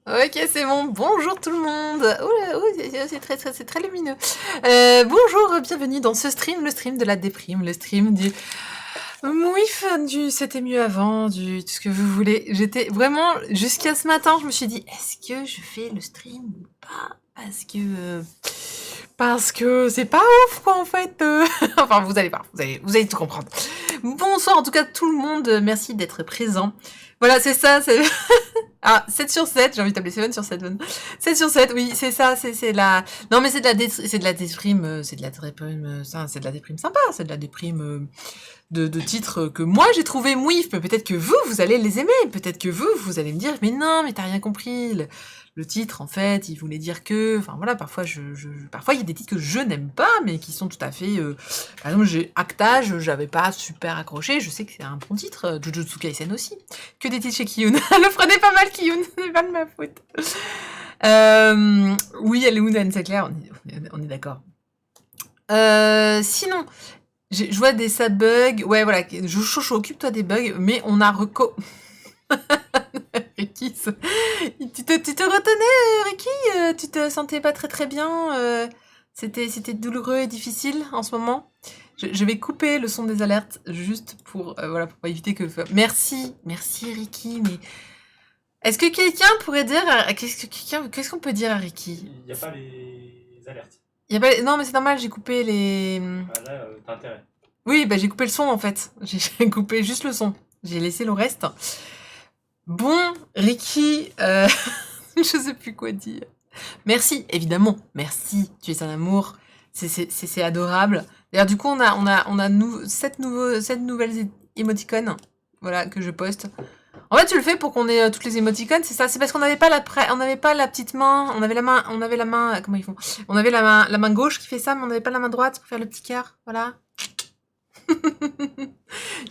Ok, c'est bon. Bonjour tout le monde. Oula, c'est très lumineux. Bonjour, bienvenue dans ce stream, le stream de la déprime, le stream du mouif, du c'était mieux avant, du tout ce que vous voulez. J'étais vraiment jusqu'à ce matin, je me suis dit, est-ce que je fais le stream ou pas? Parce que c'est pas ouf quoi en fait. Enfin, vous allez voir, vous allez tout comprendre. Bonsoir en tout cas tout le monde, merci d'être présent. Voilà, c'est ça, c'est ah, 7 sur 7, j'ai envie de t'appeler 7 sur 7. 7 sur 7, oui, c'est ça, c'est la... Non, mais c'est de la, c'est de la déprime, c'est de la déprime, ça, c'est de la déprime sympa, c'est de la déprime de titres que moi j'ai trouvé mouif, mais peut-être que vous allez les aimer, peut-être que vous allez me dire, mais non, mais t'as rien compris, le titre, en fait, il voulait dire que... Enfin, voilà, parfois, parfois il y a des titres que je n'aime pas, mais qui sont tout à fait... Par exemple, j'ai Actage, j'avais pas super accroché, je sais que c'est un bon titre, Jujutsu Kaisen aussi. Que des titres chez Kiyun. Le prenez pas mal, Kiyun, c'est pas de ma faute. Oui, elle est Unen, c'est clair, on est d'accord. Sinon, je vois des sad bugs, ouais, voilà, Jocho, occupe-toi des bugs, mais on a Ricky, tu te retenais, Ricky, tu te sentais pas très très bien, c'était douloureux et difficile en ce moment. Je vais couper le son des alertes juste pour voilà pour éviter que. Merci Ricky. Mais est-ce que quelqu'un pourrait dire qu'est-ce qu'on peut dire à Ricky? Il n'y a pas les alertes. Y a pas... Non mais c'est normal, j'ai coupé les. Ah, là, t'as intérêt. Oui, bah j'ai coupé le son en fait. J'ai coupé juste le son. J'ai laissé le reste. Bon, Ricky, je sais plus quoi dire. Merci, évidemment. Merci, tu es un amour. C'est adorable. D'ailleurs, du coup, on a 7 nouvelles émoticônes. Voilà, que je poste. En fait, tu le fais pour qu'on ait toutes les émoticônes, c'est ça. C'est parce qu'on n'avait pas on n'avait pas la petite main. On avait la main, comment ils font? On avait la main gauche qui fait ça, mais on n'avait pas la main droite pour faire le petit cœur. Voilà. Il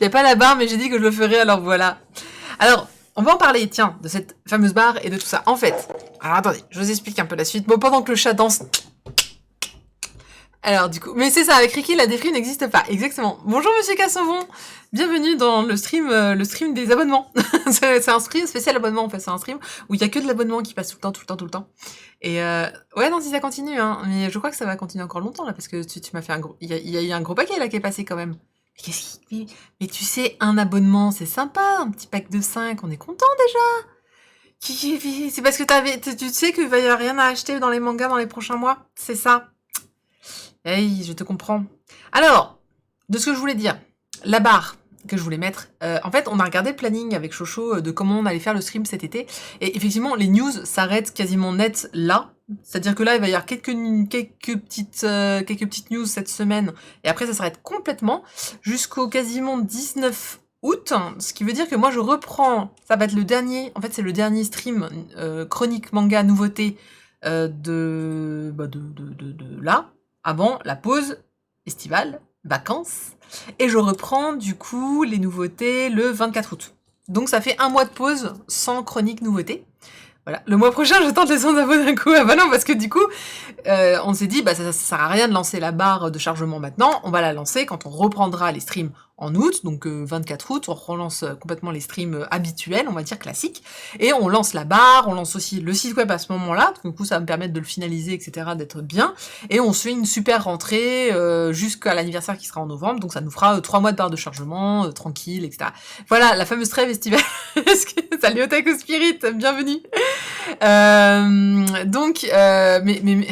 n'y a pas la barre, mais j'ai dit que je le ferais, alors voilà. Alors, on va en parler, tiens, de cette fameuse barre et de tout ça. En fait, alors attendez, je vous explique un peu la suite. Bon, pendant que le chat danse. Alors du coup, mais c'est ça, avec Ricky, la déprime n'existe pas. Exactement. Bonjour Monsieur Cassovon, bienvenue dans le stream des abonnements. C'est un stream spécial abonnement en fait, c'est un stream où il y a que de l'abonnement qui passe tout le temps, tout le temps, tout le temps. Et ouais, non, si ça continue, hein, mais je crois que ça va continuer encore longtemps là, parce que tu m'as fait un gros, il y a eu un gros paquet là qui est passé quand même. Mais qu'est-ce qui, mais tu sais, un abonnement, c'est sympa, un petit pack de 5, on est content déjà. C'est parce que tu sais qu'il va y avoir rien à acheter dans les mangas dans les prochains mois, c'est ça. Hey, je te comprends. Alors, de ce que je voulais dire, la barre que je voulais mettre, en fait, on a regardé le planning avec Chocho de comment on allait faire le stream cet été, et effectivement, les news s'arrêtent quasiment net là. C'est-à-dire que là, il va y avoir quelques petites news cette semaine, et après, ça s'arrête complètement jusqu'au quasiment 19 août, ce qui veut dire que moi, je reprends, ça va être le dernier, en fait, c'est le dernier stream chronique manga nouveauté de là, avant la pause estivale, vacances, et je reprends du coup les nouveautés le 24 août. Donc ça fait un mois de pause sans chronique nouveauté. Voilà. Le mois prochain, je tente les 100 abonnés d'un coup. Ah bah non, parce que du coup, on s'est dit, bah ça sert à rien de lancer la barre de chargement maintenant. On va la lancer quand on reprendra les streams en août, donc 24 août, on relance complètement les streams habituels, on va dire classiques, et on lance la barre, on lance aussi le site web à ce moment-là, parce que du coup ça va me permettre de le finaliser, etc., d'être bien, et on se fait une super rentrée jusqu'à l'anniversaire qui sera en novembre, donc ça nous fera 3 mois de barre de chargement, tranquille, etc. Voilà, la fameuse trêve estivale. Salut Otaku Spirit, bienvenue. Donc, ouais,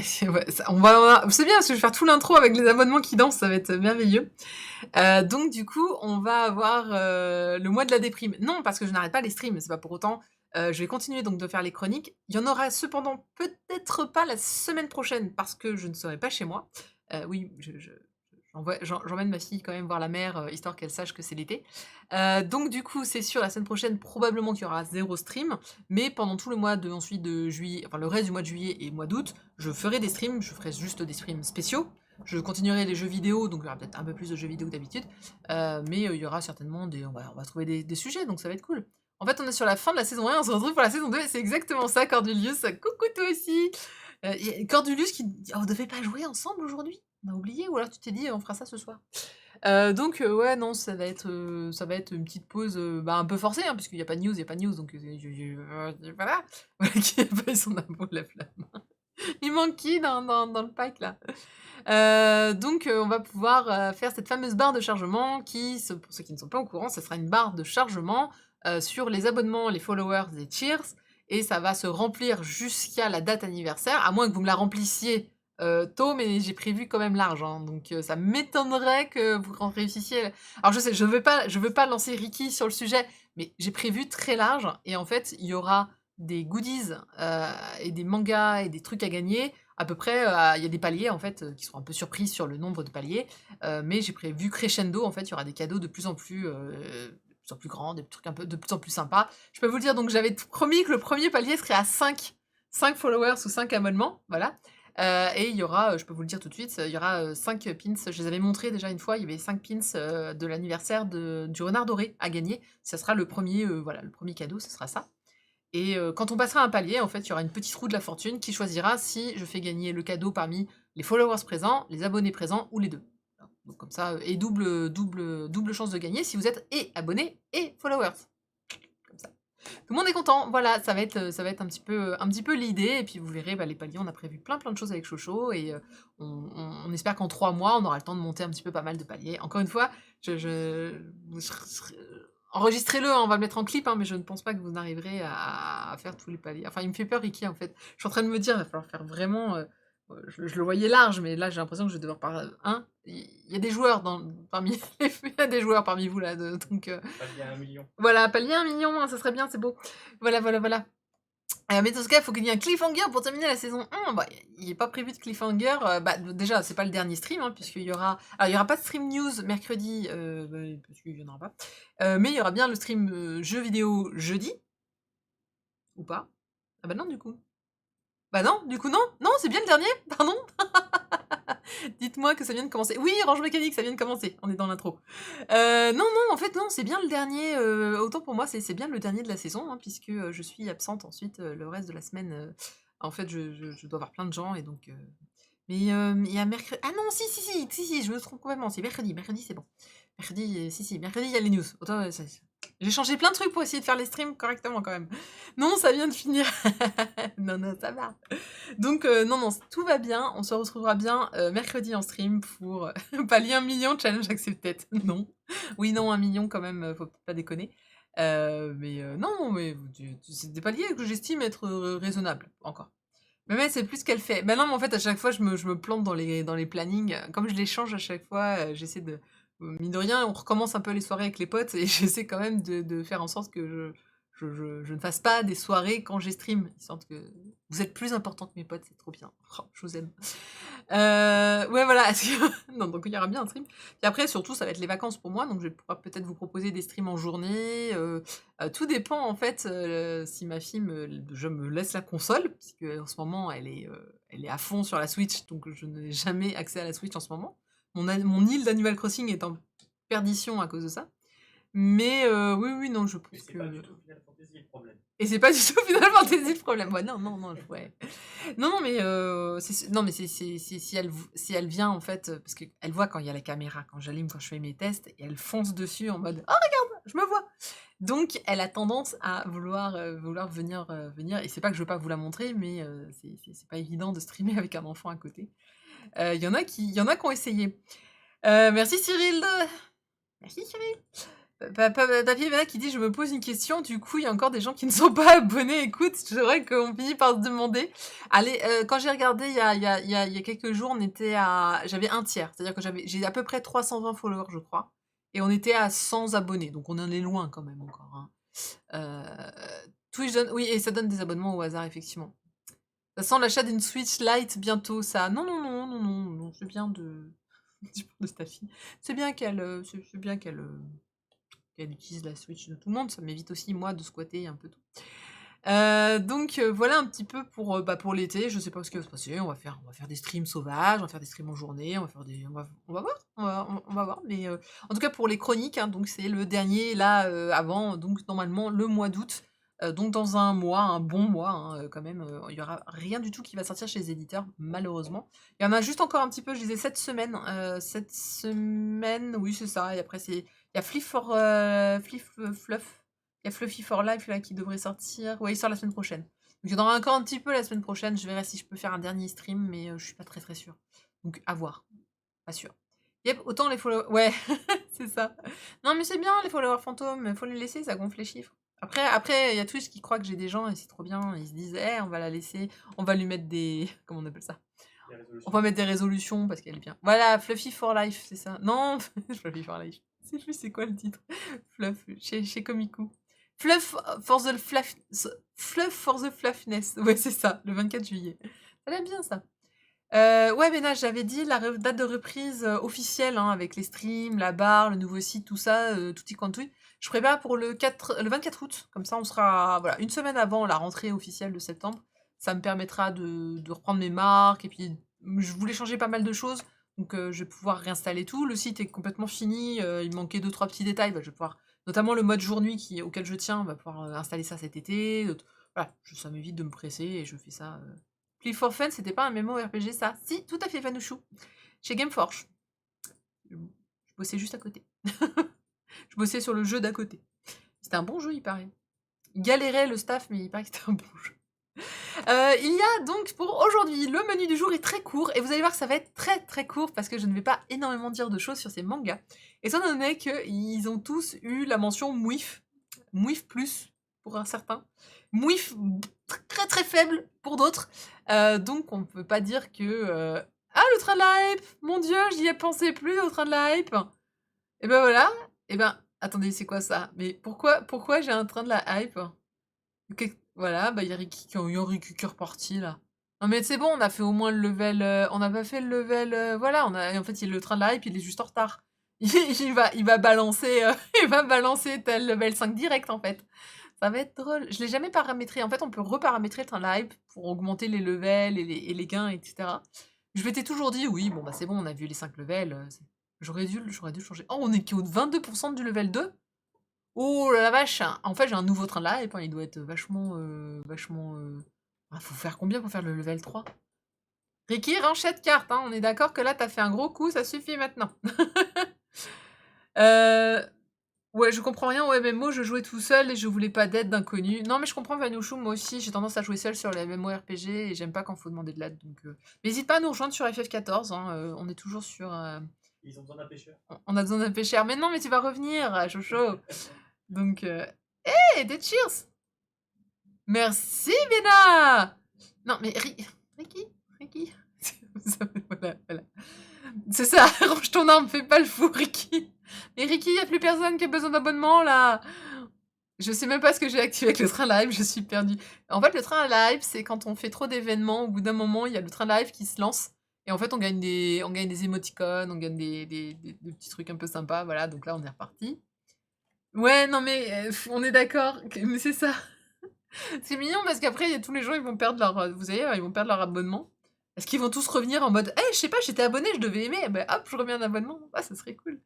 c'est bien parce que je vais faire tout l'intro avec les abonnements qui dansent, ça va être merveilleux. Donc du coup, on va avoir le mois de la déprime. Non, parce que je n'arrête pas les streams, c'est pas pour autant. Je vais continuer donc de faire les chroniques. Il y en aura cependant peut-être pas la semaine prochaine parce que je ne serai pas chez moi. Oui, j'emmène ma fille quand même voir la mer, histoire qu'elle sache que c'est l'été. Donc du coup, c'est sûr, la semaine prochaine, probablement qu'il y aura 0 stream, mais pendant tout le mois ensuite de juillet, enfin le reste du mois de juillet et mois d'août, je ferai des streams, je ferai juste des streams spéciaux. Je continuerai les jeux vidéo, donc il y aura peut-être un peu plus de jeux vidéo que d'habitude, mais il y aura certainement on va trouver des sujets, donc ça va être cool. En fait, on est sur la fin de la saison 1, on se retrouve pour la saison 2, et c'est exactement ça, Cordelius. Coucou toi aussi. Cordelius qui dit, oh, on devait pas jouer ensemble aujourd'hui? On a oublié, ou alors tu t'es dit, on fera ça ce soir. Donc ouais, non, ça va être une petite pause, bah, un peu forcée, hein, puisqu'il y a pas de news, il y a pas de news, donc voilà. Voilà, qui a pas eu son amour la flamme. Il manque qui dans le pack là? Donc on va pouvoir, faire cette fameuse barre de chargement pour ceux qui ne sont pas au courant, ça sera une barre de chargement, sur les abonnements, les followers et cheers et ça va se remplir jusqu'à la date anniversaire, à moins que vous me la remplissiez, tôt, mais j'ai prévu quand même large, hein, donc ça m'étonnerait que vous réussissiez alors je sais, je veux pas lancer Ricky sur le sujet, mais j'ai prévu très large et en fait, il y aura des goodies, et des mangas et des trucs à gagner à peu près, il y a des paliers en fait, qui sont un peu surprises sur le nombre de paliers, mais j'ai prévu crescendo en fait, il y aura des cadeaux de plus en plus grands, des trucs un peu de plus en plus sympas. Je peux vous le dire donc j'avais promis que le premier palier serait à 5 followers ou 5 abonnements, voilà, et il y aura, je peux vous le dire tout de suite, il y aura, 5 pins. Je les avais montrés déjà une fois, il y avait 5 pins, de l'anniversaire du renard doré à gagner. Ça sera le premier voilà, le premier cadeau, ce sera ça. Et quand on passera un palier, en fait, il y aura une petite roue de la fortune qui choisira si je fais gagner le cadeau parmi les followers présents, les abonnés présents ou les 2. Voilà. Donc comme ça, et double chance de gagner si vous êtes et abonnés et followers. Comme ça. Tout le monde est content. Voilà, ça va être un petit peu l'idée. Et puis vous verrez, bah, les paliers, on a prévu plein de choses avec Chocho. Et on espère qu'en 3 mois, on aura le temps de monter un petit peu pas mal de paliers. Encore une fois, enregistrez-le, hein, on va le mettre en clip, hein, mais je ne pense pas que vous arriverez à faire tous les paliers. Enfin, il me fait peur, Ricky, en fait. Je suis en train de me dire, il va falloir faire vraiment... je le voyais large, mais là, j'ai l'impression que je vais devoir par... Hein, il y a des joueurs parmi... il y a des joueurs parmi vous, là, donc... Palier à 1 million. Voilà, palier 1 million, hein, ça serait bien, c'est beau. Voilà. Mais dans ce cas, il faut qu'il y ait un cliffhanger pour terminer la saison 1. Bah, il n'est pas prévu de cliffhanger. Bah, déjà, c'est pas le dernier stream, hein, puisqu'il y aura... Alors, il y aura pas de stream news mercredi, parce qu'il y en aura pas. Mais il y aura bien le stream jeux vidéo jeudi. Ou pas? Ah bah non, du coup. Bah non, du coup, non. Non, c'est bien le dernier, pardon. Dites-moi que ça vient de commencer. Oui, Range Mécanique, ça vient de commencer. On est dans l'intro. Non, en fait, non, c'est bien le dernier. Autant pour moi, c'est bien le dernier de la saison, hein, puisque je suis absente ensuite le reste de la semaine. En fait, je dois voir plein de gens et donc. Mais il y a mercredi. Ah non, si, je me trompe complètement. C'est mercredi. Mercredi, c'est bon. Mercredi, mercredi, il y a les news. Autant, j'ai changé plein de trucs pour essayer de faire les streams correctement quand même. Non, ça vient de finir. Non, ça va. Donc, non, tout va bien. On se retrouvera bien mercredi en stream pour palier 1 million, challenge accepted. Non. Oui, non, 1 million quand même, faut peut-être pas déconner. Non, mais c'est des paliers que j'estime être raisonnables, encore. Mais c'est plus qu'elle fait. Ben non, mais en fait, à chaque fois, je me plante dans les plannings. Comme je les change à chaque fois, j'essaie de. Mine de rien, on recommence un peu les soirées avec les potes et j'essaie quand même de faire en sorte que je ne fasse pas des soirées quand j'ai stream. Ils sentent que vous êtes plus important que mes potes, c'est trop bien. Oh, je vous aime. Ouais, voilà. Non, donc il y aura bien un stream. Puis après, surtout, ça va être les vacances pour moi, donc je vais pouvoir peut-être vous proposer des streams en journée. Tout dépend, en fait, si ma fille je me laisse la console, puisque en ce moment, elle est à fond sur la Switch, donc je n'ai jamais accès à la Switch en ce moment. Mon île d'Animal Crossing est en perdition à cause de ça. Mais oui, non, je Mais pense c'est que... pas du tout Final Fantasy le problème. Et c'est pas du tout Final Fantasy le problème. Ouais, non, ouais. Non, mais si elle vient en fait, parce qu'elle voit quand il y a la caméra, quand j'allume, quand je fais mes tests, et elle fonce dessus en mode oh regarde, je me vois. Donc elle a tendance à vouloir venir. Et c'est pas que je veux pas vous la montrer, mais c'est pas évident de streamer avec un enfant à côté. Il y en a qui ont essayé. Merci Cyril. Merci Cyril. Papier Vena qui dit je me pose une question, du coup il y a encore des gens qui ne sont pas abonnés, écoute, c'est vrai qu'on finit par se demander. Allez, quand j'ai regardé il y a quelques jours, j'avais un tiers, c'est-à-dire que j'ai à peu près 320 followers je crois, et on était à 100 abonnés, donc on en est loin quand même encore. Hein. Twitch donne, oui, et ça donne des abonnements au hasard effectivement. Ça sent l'achat d'une Switch Lite bientôt, ça. Non, c'est bien de ta fille. C'est bien qu'elle utilise la Switch de tout le monde, ça m'évite aussi moi de squatter un peu tout. Donc voilà un petit peu pour l'été, je sais pas ce qui va se passer, on va faire des streams sauvages, on va faire des streams en journée, on va voir, mais en tout cas pour les chroniques, hein, donc c'est le dernier là avant, donc normalement le mois d'août, Donc dans un mois, un bon mois, hein, quand même, il y aura rien du tout qui va sortir chez les éditeurs, malheureusement. Il y en a juste encore un petit peu, je disais cette semaine, oui, c'est ça et après il y a Fluff, il y a Fluffy for Life là qui devrait sortir. Ouais, il sort la semaine prochaine. Donc il y en aura encore un petit peu la semaine prochaine, je verrai si je peux faire un dernier stream, mais je suis pas très sûre. Donc à voir, pas sûr. Yep, autant les followers. Ouais, c'est ça. Non, mais c'est bien les followers fantômes, faut les laisser, ça gonfle les chiffres. Après, il y a Twitch qui croit que j'ai des gens et c'est trop bien. Ils se disent, on va la laisser, on va lui mettre des. Comment on appelle ça? On va mettre des résolutions parce qu'elle est bien. Voilà, Fluffy for Life, c'est ça. Non, Fluffy for Life. C'est quoi le titre? Fluff, chez Komiku. Fluff for the Fluffiness. Ouais, c'est ça, le 24 juillet. Ça l'aime bien ça. Ouais, Bénage, j'avais dit la date de reprise officielle, hein, avec les streams, la barre, le nouveau site, tout ça, tutti quanti. Je prépare pour le 24 août, comme ça on sera voilà, une semaine avant la rentrée officielle de septembre. Ça me permettra de reprendre mes marques, et puis je voulais changer pas mal de choses, donc je vais pouvoir réinstaller tout. Le site est complètement fini, il manquait 2-3 petits détails, bah, je vais pouvoir, notamment le mode jour-nuit auquel je tiens, on va pouvoir installer ça cet été. Voilà, ça m'évite de me presser et je fais ça. Play for Fun, c'était pas un MMORPG, ça? Si, tout à fait, Vanouchou. Chez Gameforge. Je bossais juste à côté. Je bossais sur le jeu d'à côté. C'était un bon jeu, il paraît. Il galérait le staff, mais il paraît que c'était un bon jeu. Il y a donc pour aujourd'hui, le menu du jour est très court, et vous allez voir que ça va être très très court, parce que je ne vais pas énormément dire de choses sur ces mangas. Étant donné qu'ils ont tous eu la mention Mouif. Mouif plus, pour un certain. Mouif très très faible pour d'autres. Donc on ne peut pas dire que... Ah, le train de la hype! Mon dieu, j'y ai pensé plus au train de la hype! Et ben voilà. Et ben, attendez, c'est quoi ça? Mais pourquoi j'ai un train de la hype? Voilà, bah il y a Ricky qui est reparti là. Non mais c'est bon, on a fait au moins le level... on n'a pas fait le level... voilà, en fait, le train de la hype, il est juste en retard. Il va balancer... il va balancer tel level 5 direct, en fait. Ça va être drôle. Je l'ai jamais paramétré. En fait, on peut reparamétrer le train de la hype pour augmenter les levels et les gains, etc. Je m'étais toujours dit, oui, bon, bah c'est bon, on a vu les 5 levels. J'aurais dû changer. Oh, on est qu'au 22% du level 2. Oh la vache. En fait, j'ai un nouveau train de la hype. Il doit être vachement... faut faire combien pour faire le level 3? Ricky, ranchette carte. On est d'accord que là, t'as fait un gros coup. Ça suffit maintenant. Ouais, je comprends rien au MMO, je jouais tout seul et je voulais pas d'aide d'inconnus. Non, mais je comprends Vanouchou, moi aussi, j'ai tendance à jouer seul sur les MMORPG et j'aime pas quand faut demander de l'aide. Donc, n'hésite pas à nous rejoindre sur FF14, on est toujours sur... Ils ont besoin d'un pêcheur. On a besoin d'un pêcheur. Mais non, mais tu vas revenir, Chocho. Donc, hey, des cheers! Merci, Béna! Non, mais Ricky. Voilà. C'est ça, range ton arme, fais pas le fou, Ricky. Mais Ricky, y a plus personne qui a besoin d'abonnement, là. Je sais même pas ce que j'ai activé avec le train live, je suis perdue. En fait, le train live, c'est quand on fait trop d'événements, au bout d'un moment, il y a le train live qui se lance. Et en fait, on gagne des émoticônes, on gagne des petits trucs un peu sympas, voilà. Donc là, on est reparti. Ouais, non mais, on est d'accord, mais c'est ça. C'est mignon parce qu'après, tous les gens, ils vont perdre leur... Vous savez, ils vont perdre leur abonnement. Est-ce qu'ils vont tous revenir en mode je sais pas, j'étais abonné, je devais aimer, bah hop, je reviens en abonnement. Ah, ça serait cool.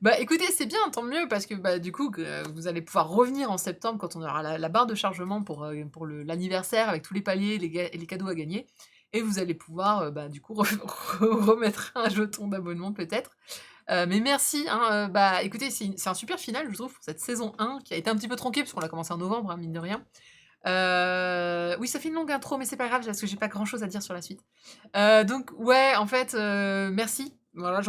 Bah écoutez, c'est bien, tant mieux, parce que bah du coup, vous allez pouvoir revenir en septembre quand on aura la barre de chargement pour l'anniversaire avec tous les paliers et les cadeaux à gagner. Et vous allez pouvoir, bah du coup, remettre un jeton d'abonnement peut-être. Mais merci, bah écoutez, c'est un super final, je trouve, pour cette saison 1, qui a été un petit peu tronquée, parce qu'on l'a commencé en novembre, mine de rien. Oui, ça fait une longue intro, mais c'est pas grave, parce que j'ai pas grand-chose à dire sur la suite. Donc ouais, en fait, merci. Voilà,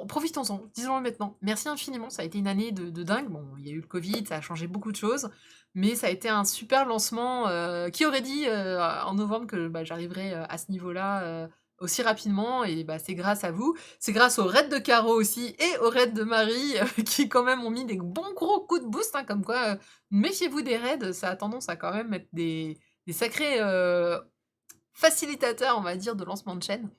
profitons-en, disons-le maintenant. Merci infiniment, ça a été une année de dingue. Bon, il y a eu le Covid, ça a changé beaucoup de choses, mais ça a été un super lancement. Qui aurait dit en novembre que bah, j'arriverais à ce niveau-là aussi rapidement, et bah, c'est grâce à vous. C'est grâce au raid de Caro aussi, et au raid de Marie, qui quand même ont mis des bons gros coups de boost, comme quoi, méfiez-vous des raids, ça a tendance à quand même être des sacrés facilitateurs, on va dire, de lancement de chaîne.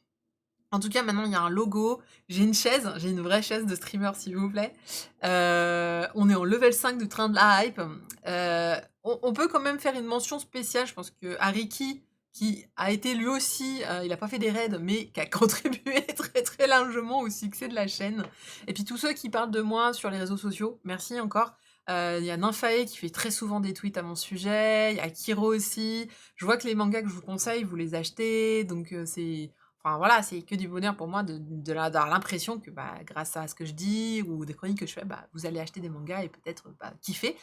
En tout cas, maintenant, il y a un logo, j'ai une chaise, j'ai une vraie chaise de streamer, s'il vous plaît. On est en level 5 du train de la hype. On peut quand même faire une mention spéciale, je pense que Ariki, qui a été lui aussi, il n'a pas fait des raids, mais qui a contribué très très largement au succès de la chaîne. Et puis tous ceux qui parlent de moi sur les réseaux sociaux, merci encore. Il y a Nymphae qui fait très souvent des tweets à mon sujet, il y a Kiro aussi. Je vois que les mangas que je vous conseille, vous les achetez, donc c'est enfin voilà, c'est que du bonheur pour moi d'avoir l'impression que, bah, grâce à ce que je dis ou des chroniques que je fais, bah, vous allez acheter des mangas et peut-être, bah, kiffer.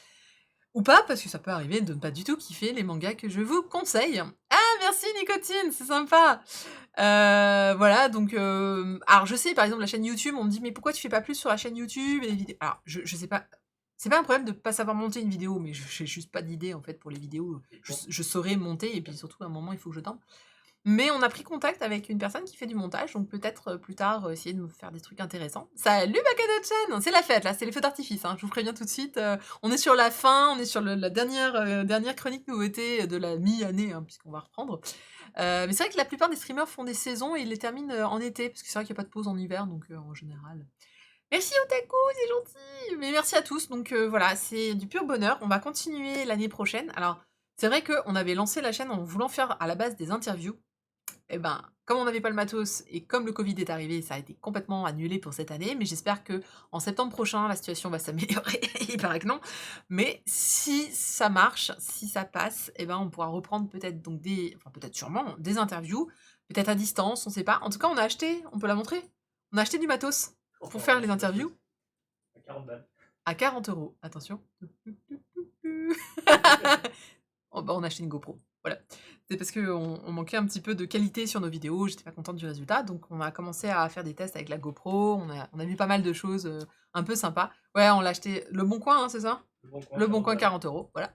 Ou pas, parce que ça peut arriver de ne pas du tout kiffer les mangas que je vous conseille. Ah merci Nicotine, c'est sympa! Voilà donc alors je sais par exemple la chaîne YouTube, on me dit: «Mais pourquoi tu fais pas plus sur la chaîne YouTube et les vidéos?» Alors je sais pas, c'est pas un problème de pas savoir monter une vidéo, mais j'ai juste pas d'idée en fait pour les vidéos. Je saurais monter et puis surtout à un moment il faut que je dorme. Mais on a pris contact avec une personne qui fait du montage, donc peut-être, plus tard, essayer de me faire des trucs intéressants. Salut Bakado-chan! C'est la fête là, c'est les feux d'artifice, hein, je vous préviens tout de suite, on est sur la fin, on est sur la dernière chronique nouveauté de la mi-année, hein, puisqu'on va reprendre. Mais c'est vrai que la plupart des streamers font des saisons et ils les terminent, en été, parce que c'est vrai qu'il y a pas de pause en hiver, donc en général. Merci Otaku, c'est gentil! Mais merci à tous, donc voilà, c'est du pur bonheur. On va continuer l'année prochaine. Alors, c'est vrai qu'on avait lancé la chaîne en voulant faire à la base des interviews. Et ben, comme on n'avait pas le matos et comme le Covid est arrivé, ça a été complètement annulé pour cette année, mais j'espère que en septembre prochain, la situation va s'améliorer. Il paraît que non. Mais si ça marche, si ça passe, et ben, on pourra reprendre peut-être donc enfin peut-être sûrement, des interviews, peut-être à distance, on sait pas. En tout cas, on a acheté, on peut la montrer, on a acheté du matos pour faire les interviews. À 40 balles. À 40 €, attention. Oh, bah, on a acheté une GoPro, voilà. C'est parce qu'on manquait un petit peu de qualité sur nos vidéos, j'étais pas contente du résultat, donc on a commencé à faire des tests avec la GoPro, on a vu pas mal de choses un peu sympas. Ouais, on l'a acheté Le Bon Coin, hein, c'est ça? Le Bon Coin, 40 €, voilà.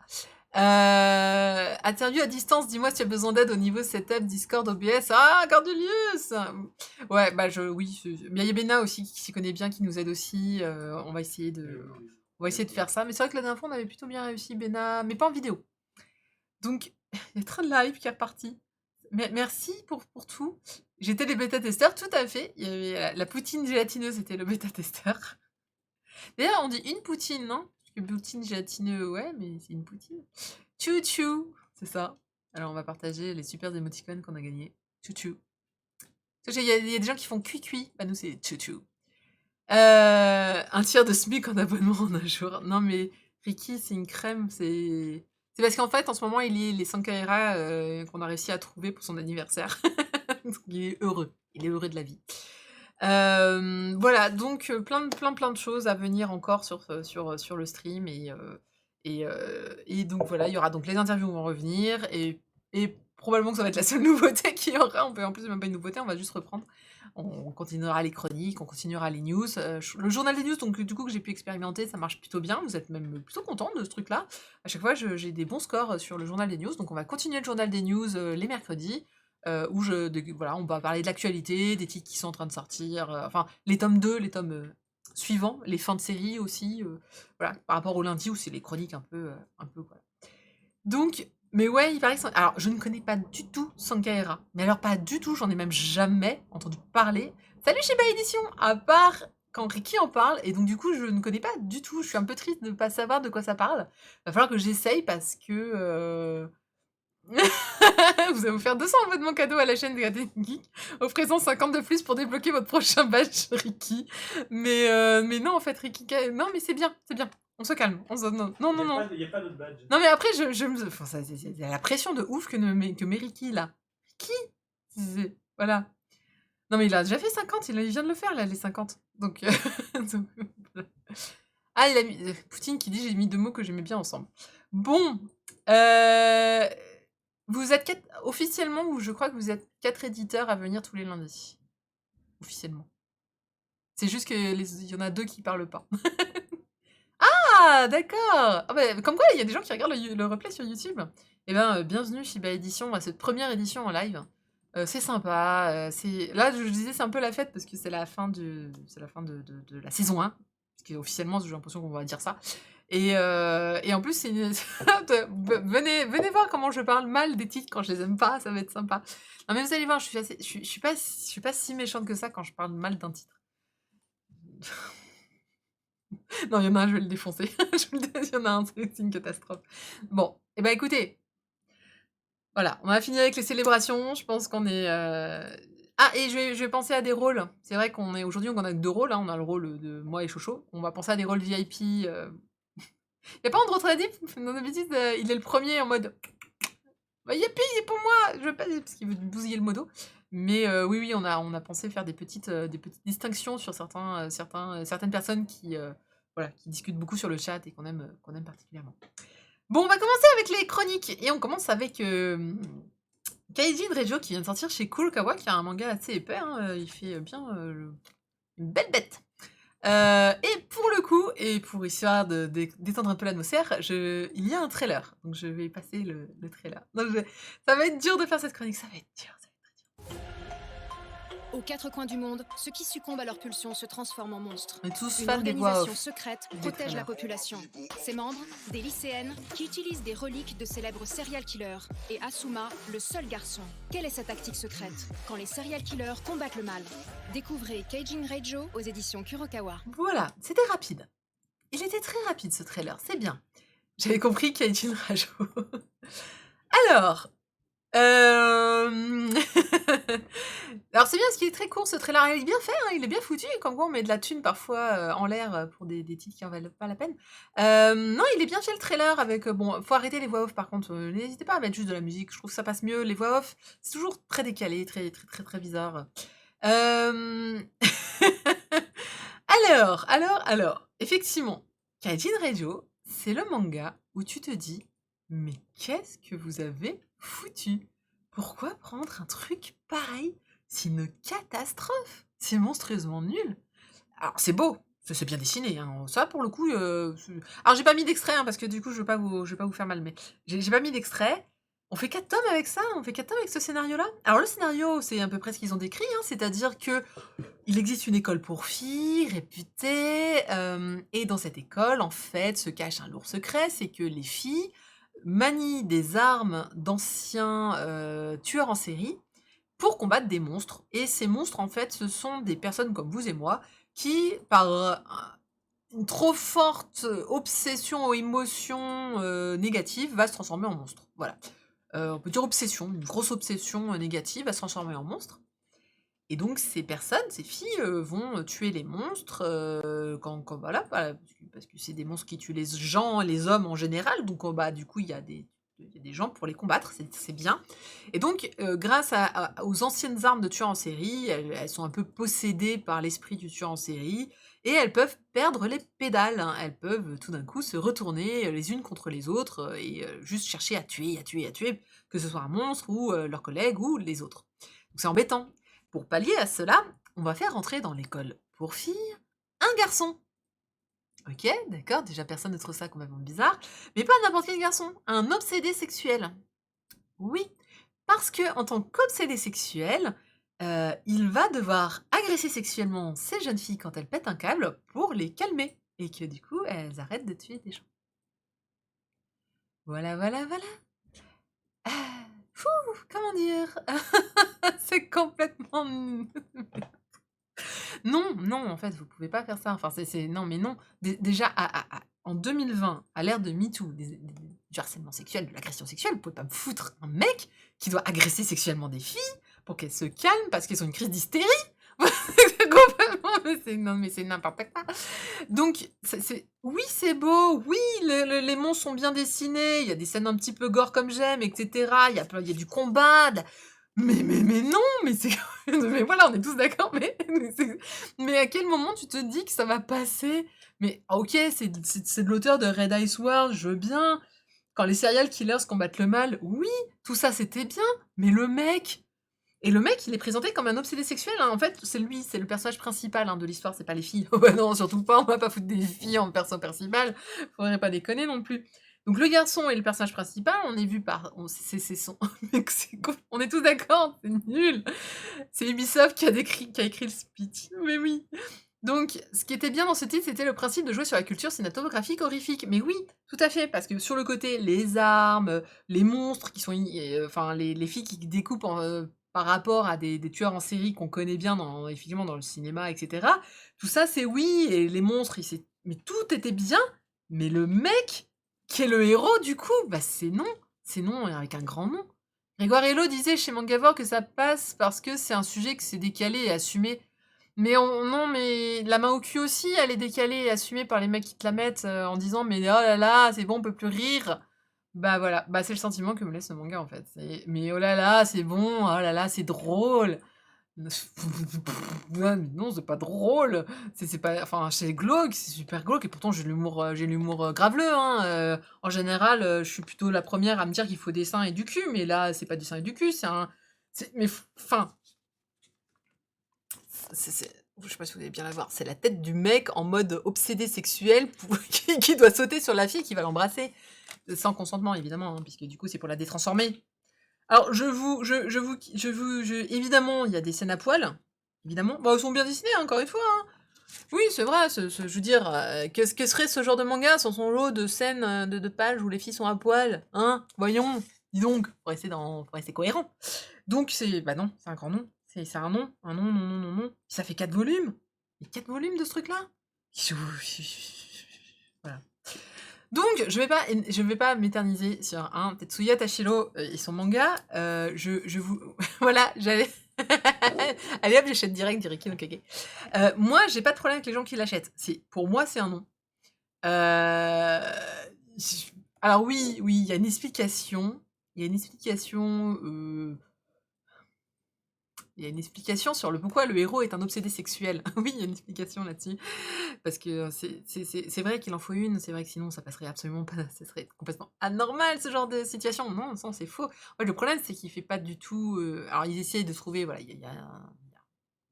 Interview à distance, dis-moi si tu as besoin d'aide au niveau setup, Discord, OBS. Ah, Cordelius! Ouais, bah oui, il y a Bena aussi qui s'y connaît bien, qui nous aide aussi. On va essayer de faire ça. Mais c'est vrai que la dernière fois, on avait plutôt bien réussi, Bena, mais pas en vidéo. Donc, il y a train de live qui est reparti. Merci pour tout. J'étais les bêta-testeurs, tout à fait. Il y avait la poutine gélatineuse, c'était le bêta-testeur. D'ailleurs, on dit une poutine, non? Parce que poutine gélatineux, ouais, mais c'est une poutine. Tchou-tchou, c'est ça. Alors, on va partager les super émoticônes qu'on a gagnés. Tchou-tchou. Il y a des gens qui font cuit-cuit. Bah, nous, c'est tchou-tchou. Un tiers de SMIC en abonnement en un jour. Non, mais Ricky, c'est une crème, c'est parce qu'en fait, en ce moment, il lit les Sankaira qu'on a réussi à trouver pour son anniversaire. Donc, il est heureux. Il est heureux de la vie. Voilà, donc plein de choses à venir encore sur le stream et donc voilà, il y aura donc les interviews vont revenir et probablement que ça va être la seule nouveauté qu'il y aura. En plus, c'est même pas une nouveauté, on va juste reprendre. On continuera les chroniques, on continuera les news. Le journal des news, donc du coup, que j'ai pu expérimenter, ça marche plutôt bien. Vous êtes même plutôt content de ce truc-là. À chaque fois, j'ai des bons scores sur le journal des news. Donc, on va continuer le journal des news les mercredis, où voilà, on va parler de l'actualité, des titres qui sont en train de sortir, enfin, les tomes 2, les tomes suivants, les fins de série aussi, voilà, par rapport au lundi où c'est les chroniques un peu, voilà. Donc, mais ouais, il paraît que alors, je ne connais pas du tout Sankaera. Mais alors, pas du tout, j'en ai même jamais entendu parler. Salut Shiba Edition! À part quand Ricky en parle, et donc du coup, je ne connais pas du tout. Je suis un peu triste de ne pas savoir de quoi ça parle. Va falloir que j'essaye parce que... Vous allez vous faire 200 abonnements cadeaux à la chaîne de Garden Geek. Offrez-en 50 de plus pour débloquer votre prochain badge, Ricky. Mais non, en fait, Ricky... Non, mais c'est bien, c'est bien. On se calme. Non. Il n'y a pas d'autre badge. Non, mais après, enfin, il y a la pression de ouf que met Ricky, là. Ricky voilà. Non, mais il a déjà fait 50, il vient de le faire, là, les 50. Donc, voilà. Ah, il a mis... Poutine qui dit, j'ai mis 2 mots que j'aimais bien ensemble. Bon. Vous êtes officiellement, ou je crois que vous êtes 4 éditeurs à venir tous les lundis. Officiellement. C'est juste qu'il y en a 2 qui parlent pas. Ah, d'accord. Ah bah, comme quoi, il y a des gens qui regardent le replay sur YouTube. Eh ben, bienvenue Shiba Edition à cette première édition en live. C'est sympa. Là, je disais, c'est un peu la fête parce que c'est la fin de la saison 1. Parce qu'officiellement, j'ai l'impression qu'on va dire ça. Et en plus, venez voir comment je parle mal des titres quand je les aime pas, ça va être sympa. Non, mais vous allez voir, je suis pas si méchante que ça quand je parle mal d'un titre. Non, il y en a un, je vais le défoncer. Il y en a un, c'est une catastrophe. Bon, et ben écoutez, voilà, on a fini avec les célébrations. Je pense qu'on est. Ah, et je vais penser à des rôles. C'est vrai aujourd'hui, on a 2 rôles. Hein. On a le rôle de moi et Chocho. On va penser à des rôles VIP. Y a pas Andrew Tradip dans The Bêtises, il est le premier en mode bah, youpi, c'est pour moi, je veux pas parce qu'il veut bousiller le modo. Mais oui, oui, on a pensé faire des petites distinctions sur certaines personnes qui, voilà, qui discutent beaucoup sur le chat et qu'on aime particulièrement. Bon, on va commencer avec les chroniques et on commence avec Kaijin Rejo qui vient de sortir chez Kurokawa, qui a un manga assez épais, hein, il fait bien une belle bête. Et pour le coup, et pour histoire de détendre un peu l'atmosphère, il y a un trailer, donc je vais passer le trailer. Donc ça va être dur de faire cette chronique, ça va être dur, ça va être très dur. Aux quatre coins du monde, ceux qui succombent à leur pulsion se transforment en monstres. On est tous Une fans des voix organisation off. secrète des protège la trailers. population. Ses membres, des lycéennes, qui utilisent des reliques de célèbres serial killers. Et Asuma, le seul garçon. Quelle est sa tactique secrète quand les serial killers combattent le mal? Découvrez Kaijin Rejo aux éditions Kurokawa. Voilà, c'était rapide. Il était très rapide ce trailer, c'est bien. J'avais compris Kaijin Rejo. Alors, alors c'est bien parce qu'il est très court ce trailer, il est bien fait, hein, il est bien foutu, comme quoi on met de la thune parfois en l'air pour des titres qui en valent pas la peine. Non, il est bien fait le trailer avec... bon, faut arrêter les voix off par contre, n'hésitez pas à mettre juste de la musique, je trouve que ça passe mieux. Les voix off, c'est toujours très décalé, très très très très bizarre. Alors, effectivement, Kaijin Rejo, c'est le manga où tu te dis mais qu'est-ce que vous avez foutu? Pourquoi prendre un truc pareil? C'est une catastrophe. C'est monstrueusement nul. Alors, c'est beau. C'est bien dessiné. Hein. Ça, pour le coup... Alors, j'ai pas mis d'extrait, hein, parce que du coup, je vais pas vous faire mal, mais j'ai pas mis d'extrait. On fait 4 tomes avec ça, on fait 4 tomes avec ce scénario-là. Alors, le scénario, c'est à peu près ce qu'ils ont décrit, hein, c'est-à-dire que il existe une école pour filles, réputée, et dans cette école, en fait, se cache un lourd secret, c'est que les filles manient des armes d'anciens tueurs en série pour combattre des monstres. Et ces monstres, en fait, ce sont des personnes comme vous et moi qui, par une trop forte obsession ou émotion négative, va se transformer en monstre. Voilà. On peut dire obsession, une grosse obsession négative va se transformer en monstre. Et donc ces personnes, ces filles, vont tuer les monstres, voilà, parce que c'est des monstres qui tuent les gens, les hommes en général, donc bah, du coup, il y a des gens pour les combattre, c'est bien. Et donc, grâce aux anciennes armes de tueurs en série, elles sont un peu possédées par l'esprit du tueur en série, et elles peuvent perdre les pédales, hein. Elles peuvent tout d'un coup se retourner les unes contre les autres, et juste chercher à tuer, que ce soit un monstre, ou leurs collègues, ou les autres. Donc c'est embêtant. Pour pallier à cela, on va faire entrer dans l'école pour filles un garçon. Ok, d'accord, déjà personne ne trouve ça complètement bizarre, mais pas n'importe quel garçon, un obsédé sexuel. Oui, parce que en tant qu'obsédé sexuel, il va devoir agresser sexuellement ces jeunes filles quand elles pètent un câble pour les calmer, et que du coup, elles arrêtent de tuer des gens. Voilà. Comment dire? C'est complètement... Non, en fait, vous pouvez pas faire ça. Enfin, non, mais non. Déjà, en 2020, à l'ère de MeToo, du harcèlement sexuel, de l'agression sexuelle, vous pouvez pas me foutre un mec qui doit agresser sexuellement des filles pour qu'elles se calment parce qu'elles ont une crise d'hystérie. C'est complètement... mais c'est n'importe quoi. Donc, oui, c'est beau, oui, les monstres sont bien dessinés, il y a des scènes un petit peu gore comme j'aime, etc. Il y a du combat, mais non, mais c'est... mais voilà, on est tous d'accord, mais à quel moment tu te dis que ça va passer? Mais ok, c'est de l'auteur de Red Ice World, je veux bien. Quand les serial killers combattent le mal, oui, tout ça c'était bien, mais le mec... Et le mec, il est présenté comme un obsédé sexuel, hein. En fait, c'est lui, c'est le personnage principal, hein, de l'histoire, c'est pas les filles. Oh bah non, surtout pas, on va pas foutre des filles en perso principal, faudrait pas déconner non plus. Donc le garçon est le personnage principal, on est vu par... c'est son... Mec, on est tous d'accord, c'est nul. C'est Ubisoft qui a écrit le speech, mais oui. Donc, ce qui était bien dans ce titre, c'était le principe de jouer sur la culture cinématographique horrifique. Mais oui, tout à fait, parce que sur le côté, les armes, les monstres qui sont... enfin, les filles qui découpent par rapport à des tueurs en série qu'on connaît bien, effectivement, dans le cinéma, etc. Tout ça, c'est oui, et les monstres, mais tout était bien, mais le mec, qui est le héros, du coup, bah c'est non, avec un grand nom. Grégoire Hello disait chez Mangavore que ça passe parce que c'est un sujet que c'est décalé et assumé. Mais non, mais la main au cul aussi, elle est décalée et assumée par les mecs qui te la mettent, en disant: «Mais oh là là, c'est bon, on peut plus rire». Bah, voilà, bah, c'est le sentiment que me laisse le manga, en fait. C'est: «Mais oh là là, c'est bon, oh là là, c'est drôle». Ouais, mais non, c'est pas drôle, c'est pas enfin, c'est glauque, c'est super glauque et pourtant j'ai l'humour, graveleux, hein, en général, je suis plutôt la première à me dire qu'il faut des seins et du cul, mais là, c'est pas du sein et du cul, c'est mais enfin, je sais pas si vous allez bien la voir, c'est la tête du mec en mode obsédé sexuel pour qui doit sauter sur la fille qui va l'embrasser, sans consentement évidemment, hein, puisque du coup, c'est pour la détransformer. Alors évidemment, il y a des scènes à poil, évidemment. Bah, elles sont bien dessinées, hein, encore une fois, hein. Oui, c'est vrai, je veux dire, qu'est-ce que serait ce genre de manga sans son lot de scènes, de pages où les filles sont à poil, hein? Voyons, dis donc, faut rester cohérent. Donc bah non, c'est un grand non. C'est un non, non, non, non, non. Ça fait 4 volumes. Mais 4 volumes de ce truc-là? Voilà. Donc, je vais pas m'éterniser sur un Tetsuya Tashiro et son manga. Je vous, voilà, j'allais, allez hop, j'achète direct d'Iriki no Kage. Moi, j'ai pas de problème avec les gens qui l'achètent. Pour moi, c'est un non. Euh, alors oui, oui, il y a une explication. Il y a une explication. Il y a une explication sur le pourquoi le héros est un obsédé sexuel. Oui, il y a une explication là-dessus. Parce que c'est vrai qu'il en faut une, c'est vrai que sinon ça passerait absolument pas, ça serait complètement anormal ce genre de situation. Non, non, c'est faux. Ouais, le problème c'est qu'il fait pas du tout. Alors ils essayent de trouver, voilà, il y a un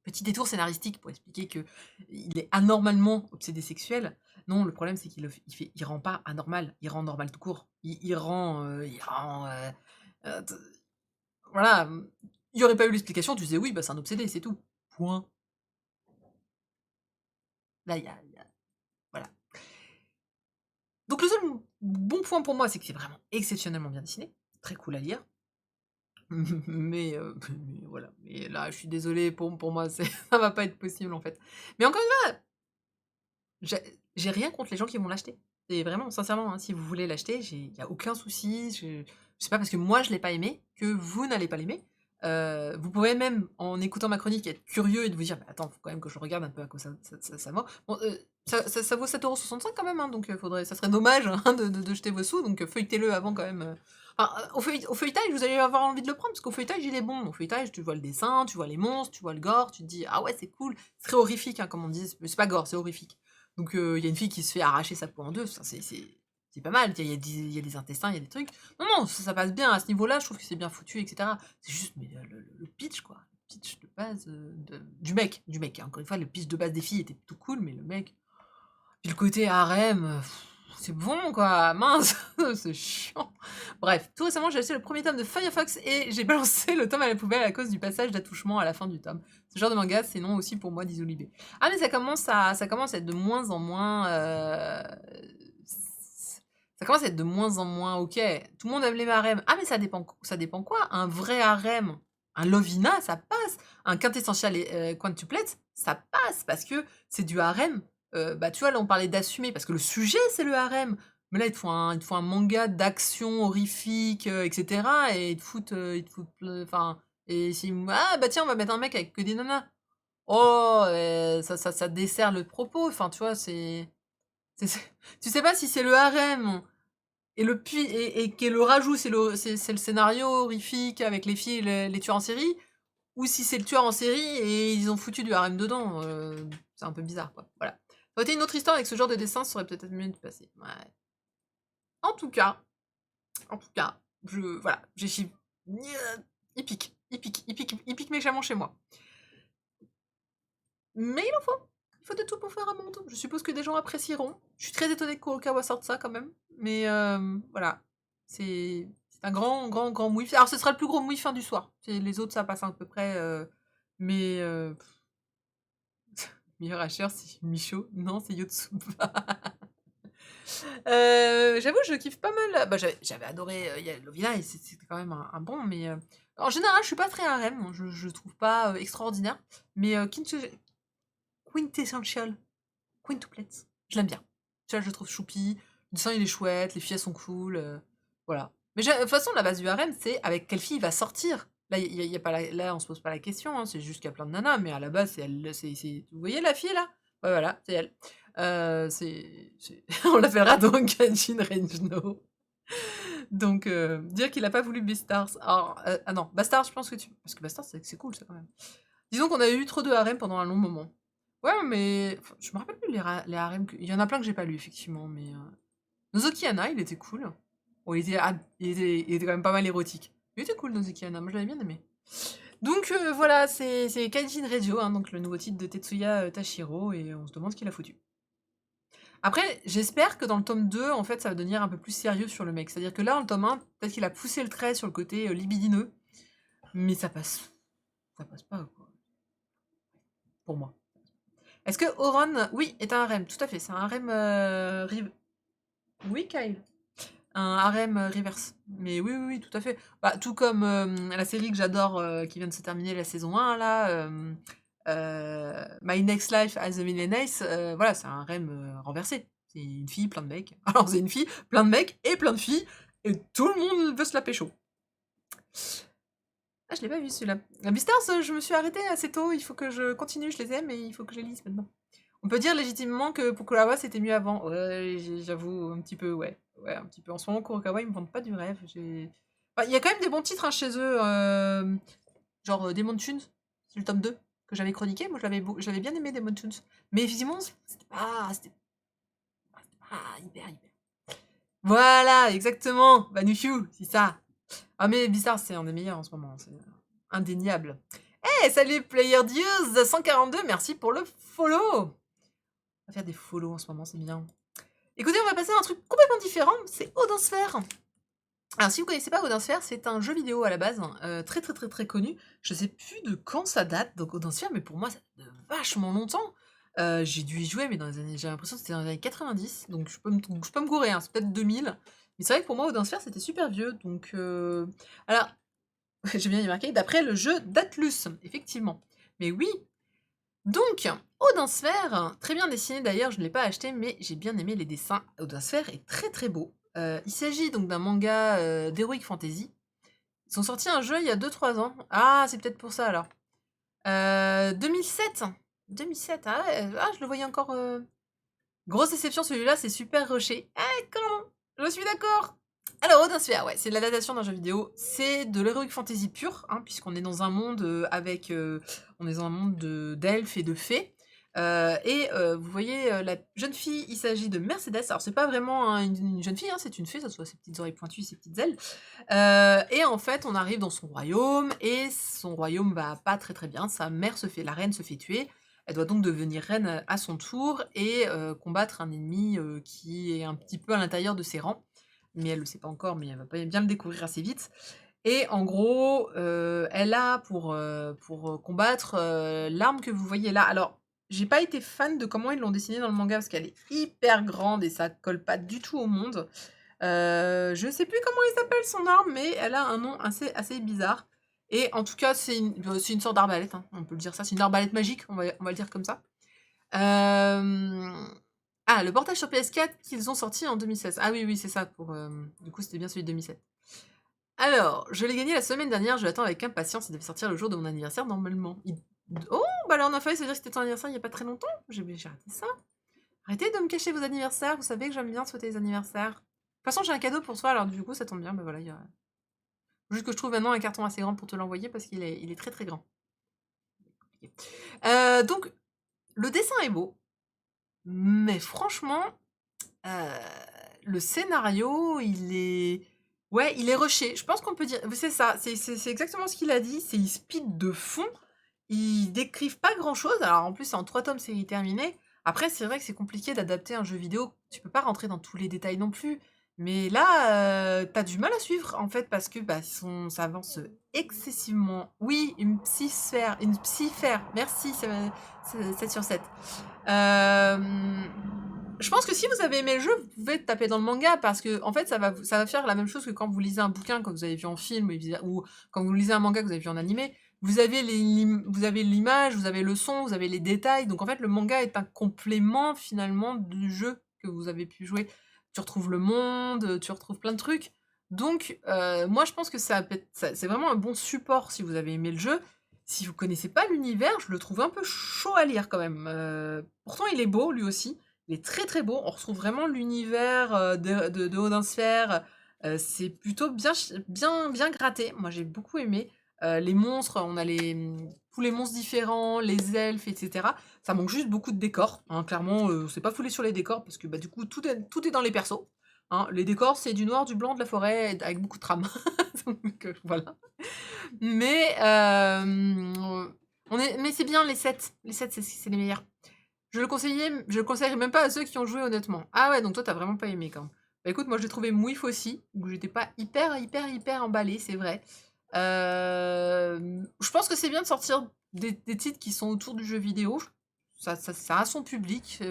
petit détour scénaristique pour expliquer que il est anormalement obsédé sexuel. Non, le problème c'est il rend pas anormal, il rend normal tout court. Voilà, il y aurait pas eu l'explication, tu disais oui, bah c'est un obsédé, c'est tout. Point. Là, voilà. Donc le seul bon point pour moi, c'est que c'est vraiment exceptionnellement bien dessiné, très cool à lire. Mais voilà, mais là, je suis désolée, pour moi, ça va pas être possible en fait. Mais encore une fois, j'ai rien contre les gens qui vont l'acheter. Et vraiment, sincèrement, hein, si vous voulez l'acheter, il y a aucun souci. C'est pas parce que moi je l'ai pas aimé que vous n'allez pas l'aimer. Vous pouvez même, en écoutant ma chronique, être curieux et de vous dire: «Bah, attends, faut quand même que je regarde un peu à quoi ça vaut». Bon, ça vaut 7,65 € quand même, hein, donc ça serait dommage hein, de jeter vos sous, donc feuilletez-le avant quand même. Enfin, au feuilletage, vous allez avoir envie de le prendre, parce qu'au feuilletage, il est bon. Au feuilletage, tu vois le dessin, tu vois les monstres, tu vois le gore, tu te dis: «Ah ouais, c'est cool». C'est très horrifique, hein, comme on dit, c'est pas gore, c'est horrifique. Donc il y a une fille qui se fait arracher sa peau en deux, c'est pas mal, il y a des intestins, il y a des trucs. Non, non, ça passe bien à ce niveau-là, je trouve que c'est bien foutu, etc. C'est juste mais le pitch, quoi. Le pitch de base du mec. Hein. Encore une fois, le pitch de base des filles était tout cool, mais le mec. Puis le côté harem, c'est bon, quoi. Mince, c'est chiant. Bref, tout récemment, j'ai acheté le premier tome de Firefox et j'ai balancé le tome à la poubelle à cause du passage d'attouchement à la fin du tome. Ce genre de manga, c'est non aussi pour moi d'Isolibé. Ah, mais ça commence à être de moins en moins. Ça commence à être de moins en moins ok. Tout le monde aime les harems. Ah, mais ça dépend quoi? Un vrai harem, un Lovina, ça passe. Un quintessential quintuplet, ça passe parce que c'est du harem. Bah, tu vois, là, on parlait d'assumer parce que le sujet, c'est le harem. Mais là, ils te font un manga d'action horrifique, etc. Et enfin, ah, bah tiens, on va mettre un mec avec que des nanas. Oh, ça dessert le propos. Enfin, tu vois, tu sais pas si c'est le harem et que le rajout, c'est le scénario horrifique avec les filles et les tueurs en série, ou si c'est le tueur en série et ils ont foutu du harem dedans. C'est un peu bizarre, quoi. Voilà. Ça aurait été une autre histoire avec ce genre de dessin, ça aurait peut-être mieux de passer. Ouais. En tout cas, voilà, j'ai chiffre. Il pique méchamment chez moi. Mais il en faut. Il faut de tout pour faire un monde. Je suppose que des gens apprécieront. Je suis très étonnée que Kurokawa sorte ça quand même. Mais voilà. C'est un grand, grand, grand mouif. Alors ce sera le plus gros mouif fin du soir. Les autres, ça passe à peu près. Mais. Meilleur hacheur, c'est Micho. Non, c'est Yotsuba. J'avoue, je kiffe pas mal. Bah, j'avais adoré Lovina et c'était quand même un bon. Mais en général, je suis pas très harem. Je le trouve pas extraordinaire. Mais Quintessential. Quintuplet. Je l'aime bien. Tu vois, je le trouve choupi. Le dessin, il est chouette. Les filles, elles sont cool. Voilà. Mais de toute façon, la base du harem, c'est avec quelle fille il va sortir. Là, y a pas là, on se pose pas la question, hein, c'est juste qu'il y a plein de nanas, mais à la base, c'est elle, vous voyez la fille là? Ouais, voilà, c'est elle. On l'appellera donc Kajin Renjno. Donc, dire qu'il a pas voulu Beastars. Alors, ah non, Bastard, je pense que tu. Parce que Bastard, c'est cool ça quand même. Disons qu'on a eu trop de harems pendant un long moment. Ouais, mais. Enfin, je me rappelle plus les harems. Il y en a plein que j'ai pas lu, effectivement, mais. Nozoki Hana, il était cool. Bon, il était quand même pas mal érotique. Il était cool, Nozoki Hana, moi je l'avais bien aimé. Donc voilà, c'est Kaijin Radio, hein, donc le nouveau titre de Tetsuya Tashiro, et on se demande ce qu'il a foutu. Après, j'espère que dans le tome 2, en fait, ça va devenir un peu plus sérieux sur le mec. C'est-à-dire que là, dans le tome 1, peut-être qu'il a poussé le trait sur le côté libidineux, mais ça passe. Ça passe pas, quoi. Pour moi. Est-ce que Oron, oui, est un harem? Tout à fait, c'est un harem Oui, Kyle. Un harem reverse. Mais oui, oui, oui, tout à fait. Bah, tout comme la série que j'adore, qui vient de se terminer, la saison 1, là, My Next Life as a Villainess, voilà, c'est un harem renversé. C'est une fille, plein de mecs. Alors, c'est une fille, plein de mecs et plein de filles, et tout le monde veut se la pécho. Ah, je l'ai pas vu celui-là. Beastars, je me suis arrêtée assez tôt, il faut que je continue, je les aime, et il faut que je les lise maintenant. On peut dire légitimement que Pokulawa c'était mieux avant. Ouais, j'avoue, un petit peu, ouais. Ouais, un petit peu. En ce moment, Kurokawa, ils me vendent pas du rêve. Enfin, il y a quand même des bons titres hein, chez eux. Genre Demon Tunes, c'est le tome 2 que j'avais chroniqué. Moi, j'avais bien aimé Demon Tunes. Mais effectivement, c'était pas hyper. Voilà, exactement. Banufyu, c'est ça. Ah, mais bizarre, c'est un des meilleurs en ce moment. C'est indéniable. Eh, salut Player Dieux 142, merci pour le follow. On va faire des follow en ce moment, c'est bien. Écoutez, on va passer à un truc complètement différent, c'est Odin Sphere. Alors, si vous connaissez pas Odin Sphere, c'est un jeu vidéo à la base, très très très très connu. Je sais plus de quand ça date, donc Odin Sphere, mais pour moi, ça date de vachement longtemps. J'ai dû y jouer, mais j'ai l'impression que c'était dans les années 90, donc je peux me gourer, hein, c'est peut-être 2000. Mais c'est vrai que pour moi, Odin Sphere, c'était super vieux, donc... Alors, j'ai bien y marqué, d'après le jeu d'Atlus, effectivement. Mais oui. Donc, Odin Sphere, très bien dessiné d'ailleurs, je ne l'ai pas acheté, mais j'ai bien aimé les dessins. Odin Sphere est très très beau. Il s'agit donc d'un manga d'Heroic Fantasy. Ils sont sortis un jeu il y a 2-3 ans. Ah, c'est peut-être pour ça alors. 2007. 2007, ah, ouais, ah je le voyais encore... Grosse déception, celui-là, c'est super rushé. Ah, quand je suis d'accord. Alors, Odin Sphere, ouais, c'est de l'adaptation d'un jeu vidéo. C'est de l'heroic fantasy pur, hein, puisqu'on est dans un monde on est dans un monde d'elfes et de fées. Vous voyez la jeune fille, il s'agit de Mercedes. Alors, c'est pas vraiment une jeune fille, hein, c'est une fée, ça soit ses petites oreilles pointues, ses petites ailes. Et en fait, on arrive dans son royaume, et son royaume va pas très très bien. La reine se fait tuer. Elle doit donc devenir reine à son tour et combattre un ennemi qui est un petit peu à l'intérieur de ses rangs. Mais elle le sait pas encore, mais elle va bien le découvrir assez vite. Et en gros, elle a pour combattre l'arme que vous voyez là. Alors, j'ai pas été fan de comment ils l'ont dessinée dans le manga parce qu'elle est hyper grande et ça colle pas du tout au monde. Je sais plus comment il s'appelle son arme, mais elle a un nom assez bizarre. Et en tout cas, c'est une sorte d'arbalète, hein, on peut le dire ça. C'est une arbalète magique, on va le dire comme ça. Ah, le portage sur PS4 qu'ils ont sorti en 2016. Ah oui, oui, c'est ça. Du coup, c'était bien celui de 2007. Alors, je l'ai gagné la semaine dernière, je l'attends avec impatience. Il devait sortir le jour de mon anniversaire, normalement. Oh, bah alors on a failli se dire que c'était ton anniversaire il n'y a pas très longtemps. J'ai raté ça. Arrêtez de me cacher vos anniversaires, vous savez que j'aime bien souhaiter les anniversaires. De toute façon, j'ai un cadeau pour toi, alors du coup, ça tombe bien. Bah voilà, juste que je trouve maintenant un carton assez grand pour te l'envoyer parce qu'il est très très grand. Donc, le dessin est beau, mais franchement, le scénario, il est rushé. Je pense qu'on peut dire, c'est ça, c'est exactement ce qu'il a dit, c'est il speed de fond, ils décrivent pas grand chose, alors en plus c'est en 3 tomes, série terminée. Après, c'est vrai que c'est compliqué d'adapter un jeu vidéo, tu peux pas rentrer dans tous les détails non plus. Mais là, t'as du mal à suivre, en fait, parce que ça avance excessivement. Oui, une psysphère, merci, c'est 7 sur 7. Je pense que si vous avez aimé le jeu, vous pouvez taper dans le manga, parce que en fait, ça va faire la même chose que quand vous lisez un bouquin, quand vous avez vu en film, ou quand vous lisez un manga que vous avez vu en animé. Vous avez l'image, vous avez le son, vous avez les détails. Donc en fait, le manga est un complément, finalement, du jeu que vous avez pu jouer. Tu retrouves le monde, tu retrouves plein de trucs. Donc, moi, je pense que c'est vraiment un bon support si vous avez aimé le jeu. Si vous connaissez pas l'univers, je le trouve un peu chaud à lire quand même. Pourtant, il est beau, lui aussi. Il est très, très beau. On retrouve vraiment l'univers, de Odin Sphere. C'est plutôt bien gratté. Moi, j'ai beaucoup aimé. Les monstres, on a tous les monstres différents, les elfes, et cetera. Ça manque juste beaucoup de décors, hein. Clairement, c'est pas foulé sur les décors parce que, bah, du coup, tout est dans les persos. Hein, les décors, c'est du noir, du blanc, de la forêt, avec beaucoup de trames. Donc, voilà. Mais, mais c'est bien les 7. Les 7, c'est les meilleurs. Je le conseillerais même pas à ceux qui ont joué honnêtement. Ah ouais, donc toi, t'as vraiment pas aimé quand même. Bah écoute, moi je l'ai trouvé mouif aussi, donc j'étais pas hyper emballée, c'est vrai. Je pense que c'est bien de sortir des titres qui sont autour du jeu vidéo. Ça a son public.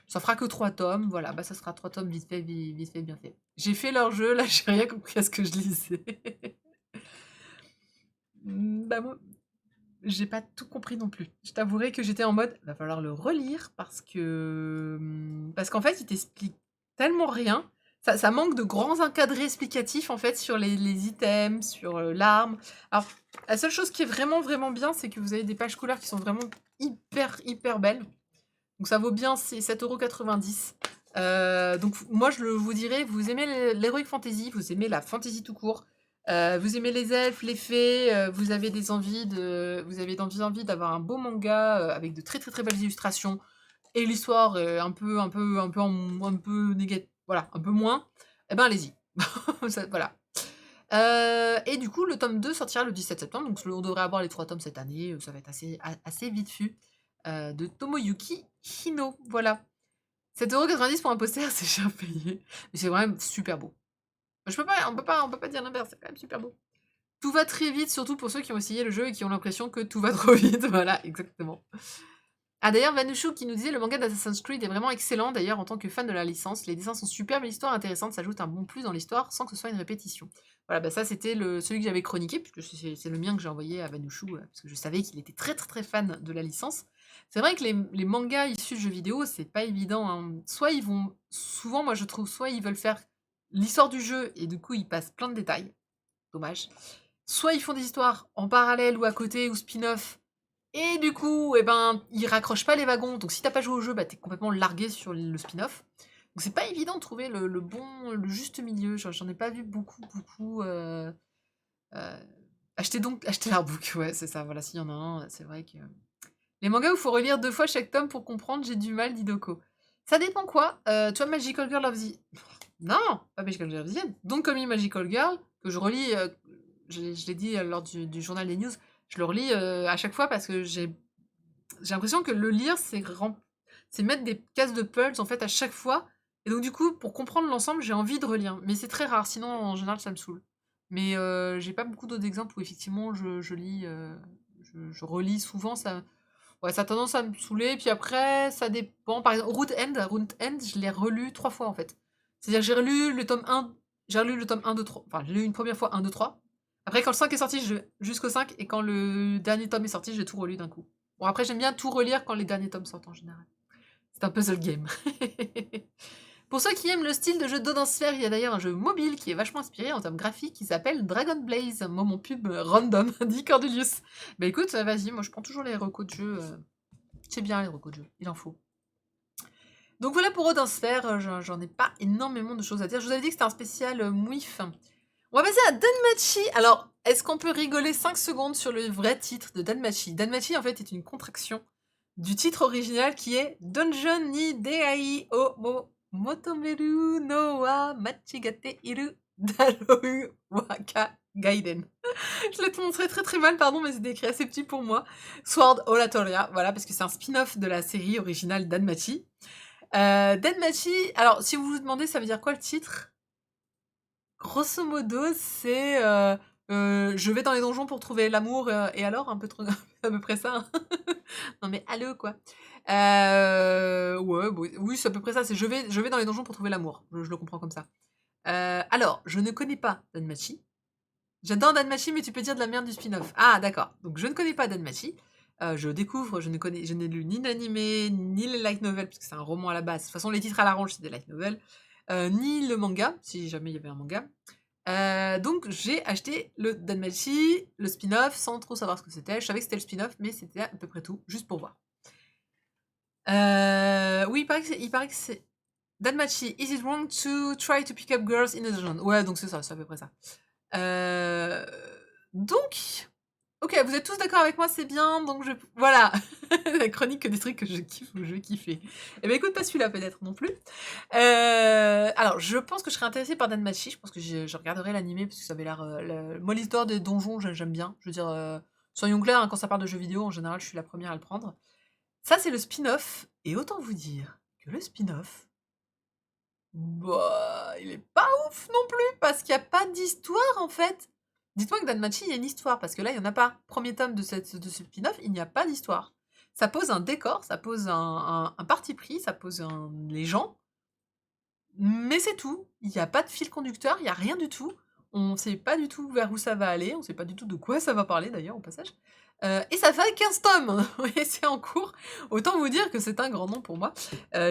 Ça fera que 3 tomes. Voilà, bah ça sera 3 tomes vite fait, vite fait, bien fait. J'ai fait leur jeu, là j'ai rien compris à ce que je lisais. Bah moi, j'ai pas tout compris non plus. Je t'avouerai que j'étais en mode, va falloir le relire parce qu'en fait, il t'explique tellement rien. Ça manque de grands encadrés explicatifs en fait sur les items, sur l'arme. Alors, la seule chose qui est vraiment bien, c'est que vous avez des pages couleurs qui sont vraiment hyper belles. Donc ça vaut bien, c'est 7,90 €. Donc moi, vous dirais, vous aimez l'heroic fantasy, vous aimez la fantasy tout court, vous aimez les elfes, les fées, vous avez envie d'avoir un beau manga avec de très belles illustrations et l'histoire un peu négative, voilà, un peu moins. Eh ben allez-y. Voilà. Et du coup, le tome 2 sortira le 17 septembre, donc on devrait avoir les 3 tomes cette année. Ça va être assez vite vu. De Tomoyuki Hino. Voilà. 7,90 € pour un poster, c'est cher payé. Mais c'est quand même super beau. On peut pas dire l'inverse, c'est quand même super beau. Tout va très vite, surtout pour ceux qui ont essayé le jeu et qui ont l'impression que tout va trop vite. Voilà, exactement. Ah d'ailleurs, Vanouchou qui nous disait le manga d'Assassin's Creed est vraiment excellent. D'ailleurs, en tant que fan de la licence, les dessins sont superbes et l'histoire intéressante, ça ajoute un bon plus dans l'histoire sans que ce soit une répétition. Voilà, bah ça c'était celui que j'avais chroniqué, puisque c'est le mien que j'ai envoyé à Vanouchou, parce que je savais qu'il était très fan de la licence. C'est vrai que les mangas issus de jeux vidéo, c'est pas évident, hein. Soit ils vont, souvent moi je trouve, soit ils veulent faire l'histoire du jeu et du coup ils passent plein de détails, dommage. Soit ils font des histoires en parallèle ou à côté ou spin-off, et du coup, eh ben, ils raccrochent pas les wagons. Donc si t'as pas joué au jeu, bah t'es complètement largué sur le spin-off. Donc c'est pas évident de trouver le juste milieu. J'en ai pas vu beaucoup. Achetez l'artbook, ouais, c'est ça. Voilà, s'il y en a un, c'est vrai que. Les mangas où il faut relire 2 fois chaque tome pour comprendre, j'ai du mal, dit Doko. Ça dépend quoi. Tu vois, Magical Girl of the... Non, pas Magical Girl of the End. Donc, comme Magical Girl, que je relis, je l'ai dit lors du journal des news, je le relis à chaque fois parce que j'ai l'impression que le lire, c'est mettre des cases de puzzles en fait à chaque fois. Et donc, du coup, pour comprendre l'ensemble, j'ai envie de relire. Mais c'est très rare, sinon en général, ça me saoule. Mais j'ai pas beaucoup d'autres exemples où effectivement je lis, je relis souvent. Ouais, ça a tendance à me saouler, puis après, ça dépend. Par exemple, Root End, je l'ai relu 3 fois, en fait. C'est-à-dire que j'ai relu le tome 1, 2, 3. Enfin, je l'ai lu une première fois, 1, 2, 3. Après, quand le 5 est sorti, jusqu'au 5, et quand le dernier tome est sorti, j'ai tout relu d'un coup. Bon, après, j'aime bien tout relire quand les derniers tomes sortent, en général. C'est un puzzle game. Pour ceux qui aiment le style de jeu d'Odin Sphere, il y a d'ailleurs un jeu mobile qui est vachement inspiré en termes graphiques qui s'appelle Dragon Blaze. Moi, mon pub random, dit Cordelius. Bah écoute, vas-y, moi je prends toujours les recos de jeu. C'est bien les recos de jeu, il en faut. Donc voilà pour Odin Sphere, j'en ai pas énormément de choses à dire. Je vous avais dit que c'était un spécial mouif. On va passer à Danmachi. Alors, est-ce qu'on peut rigoler 5 secondes sur le vrai titre de Danmachi? Danmachi, en fait, est une contraction du titre original qui est Dungeon ni Deai o Motomeru no wa Machigate iru Darou Waka Gaiden. Je l'ai montré très mal, pardon, mais c'est écrit assez petit pour moi. Sword Oratoria, voilà, parce que c'est un spin-off de la série originale Danmachi. Danmachi, alors si vous vous demandez ça veut dire quoi le titre? Grosso modo, c'est je vais dans les donjons pour trouver l'amour, et alors un peu trop, à peu près ça. Hein. Non mais allô quoi. Ouais, oui, c'est à peu près ça. C'est je vais dans les donjons pour trouver l'amour. Je le comprends comme ça. Alors, je ne connais pas Danmachi. J'adore Danmachi, mais tu peux dire de la merde du spin-off. Ah, d'accord. Donc, je ne connais pas Danmachi. Je découvre, je n'ai lu ni l'animé, ni les light novels, parce que c'est un roman à la base. De toute façon, les titres à la ronge, c'est des light novels. Ni le manga, si jamais il y avait un manga. Donc j'ai acheté le Danmachi, le spin-off, sans trop savoir ce que c'était. Je savais que c'était le spin-off, mais c'était à peu près tout, juste pour voir. Oui, il paraît que c'est... Danmachi, is it wrong to try to pick up girls in a dungeon? Ouais, donc c'est ça, c'est à peu près ça. Donc... Ok, vous êtes tous d'accord avec moi, c'est bien, donc je... Voilà. La chronique des trucs que je kiffe ou je vais kiffer. Eh ben écoute, pas celui-là peut-être non plus. Alors, je pense que je serais intéressée par Danmachi, je pense que je regarderai l'animé, parce que ça avait l'air... moi, l'histoire des donjons, j'aime bien. Je veux dire, soyons clairs, hein, quand ça parle de jeux vidéo, en général, je suis la première à le prendre. Ça, c'est le spin-off, et autant vous dire que le spin-off, bah, il est pas ouf non plus, parce qu'il n'y a pas d'histoire, en fait. Dites-moi que Danmachi, il y a une histoire, parce que là, il n'y en a pas. Premier tome de ce spin-off, il n'y a pas d'histoire. Ça pose un décor, ça pose un parti pris, ça pose les gens, mais c'est tout. Il n'y a pas de fil conducteur, il n'y a rien du tout. On ne sait pas du tout vers où ça va aller, on ne sait pas du tout de quoi ça va parler d'ailleurs, au passage. Et ça fait 15 tomes, et c'est en cours. Autant vous dire que c'est un grand nom pour moi.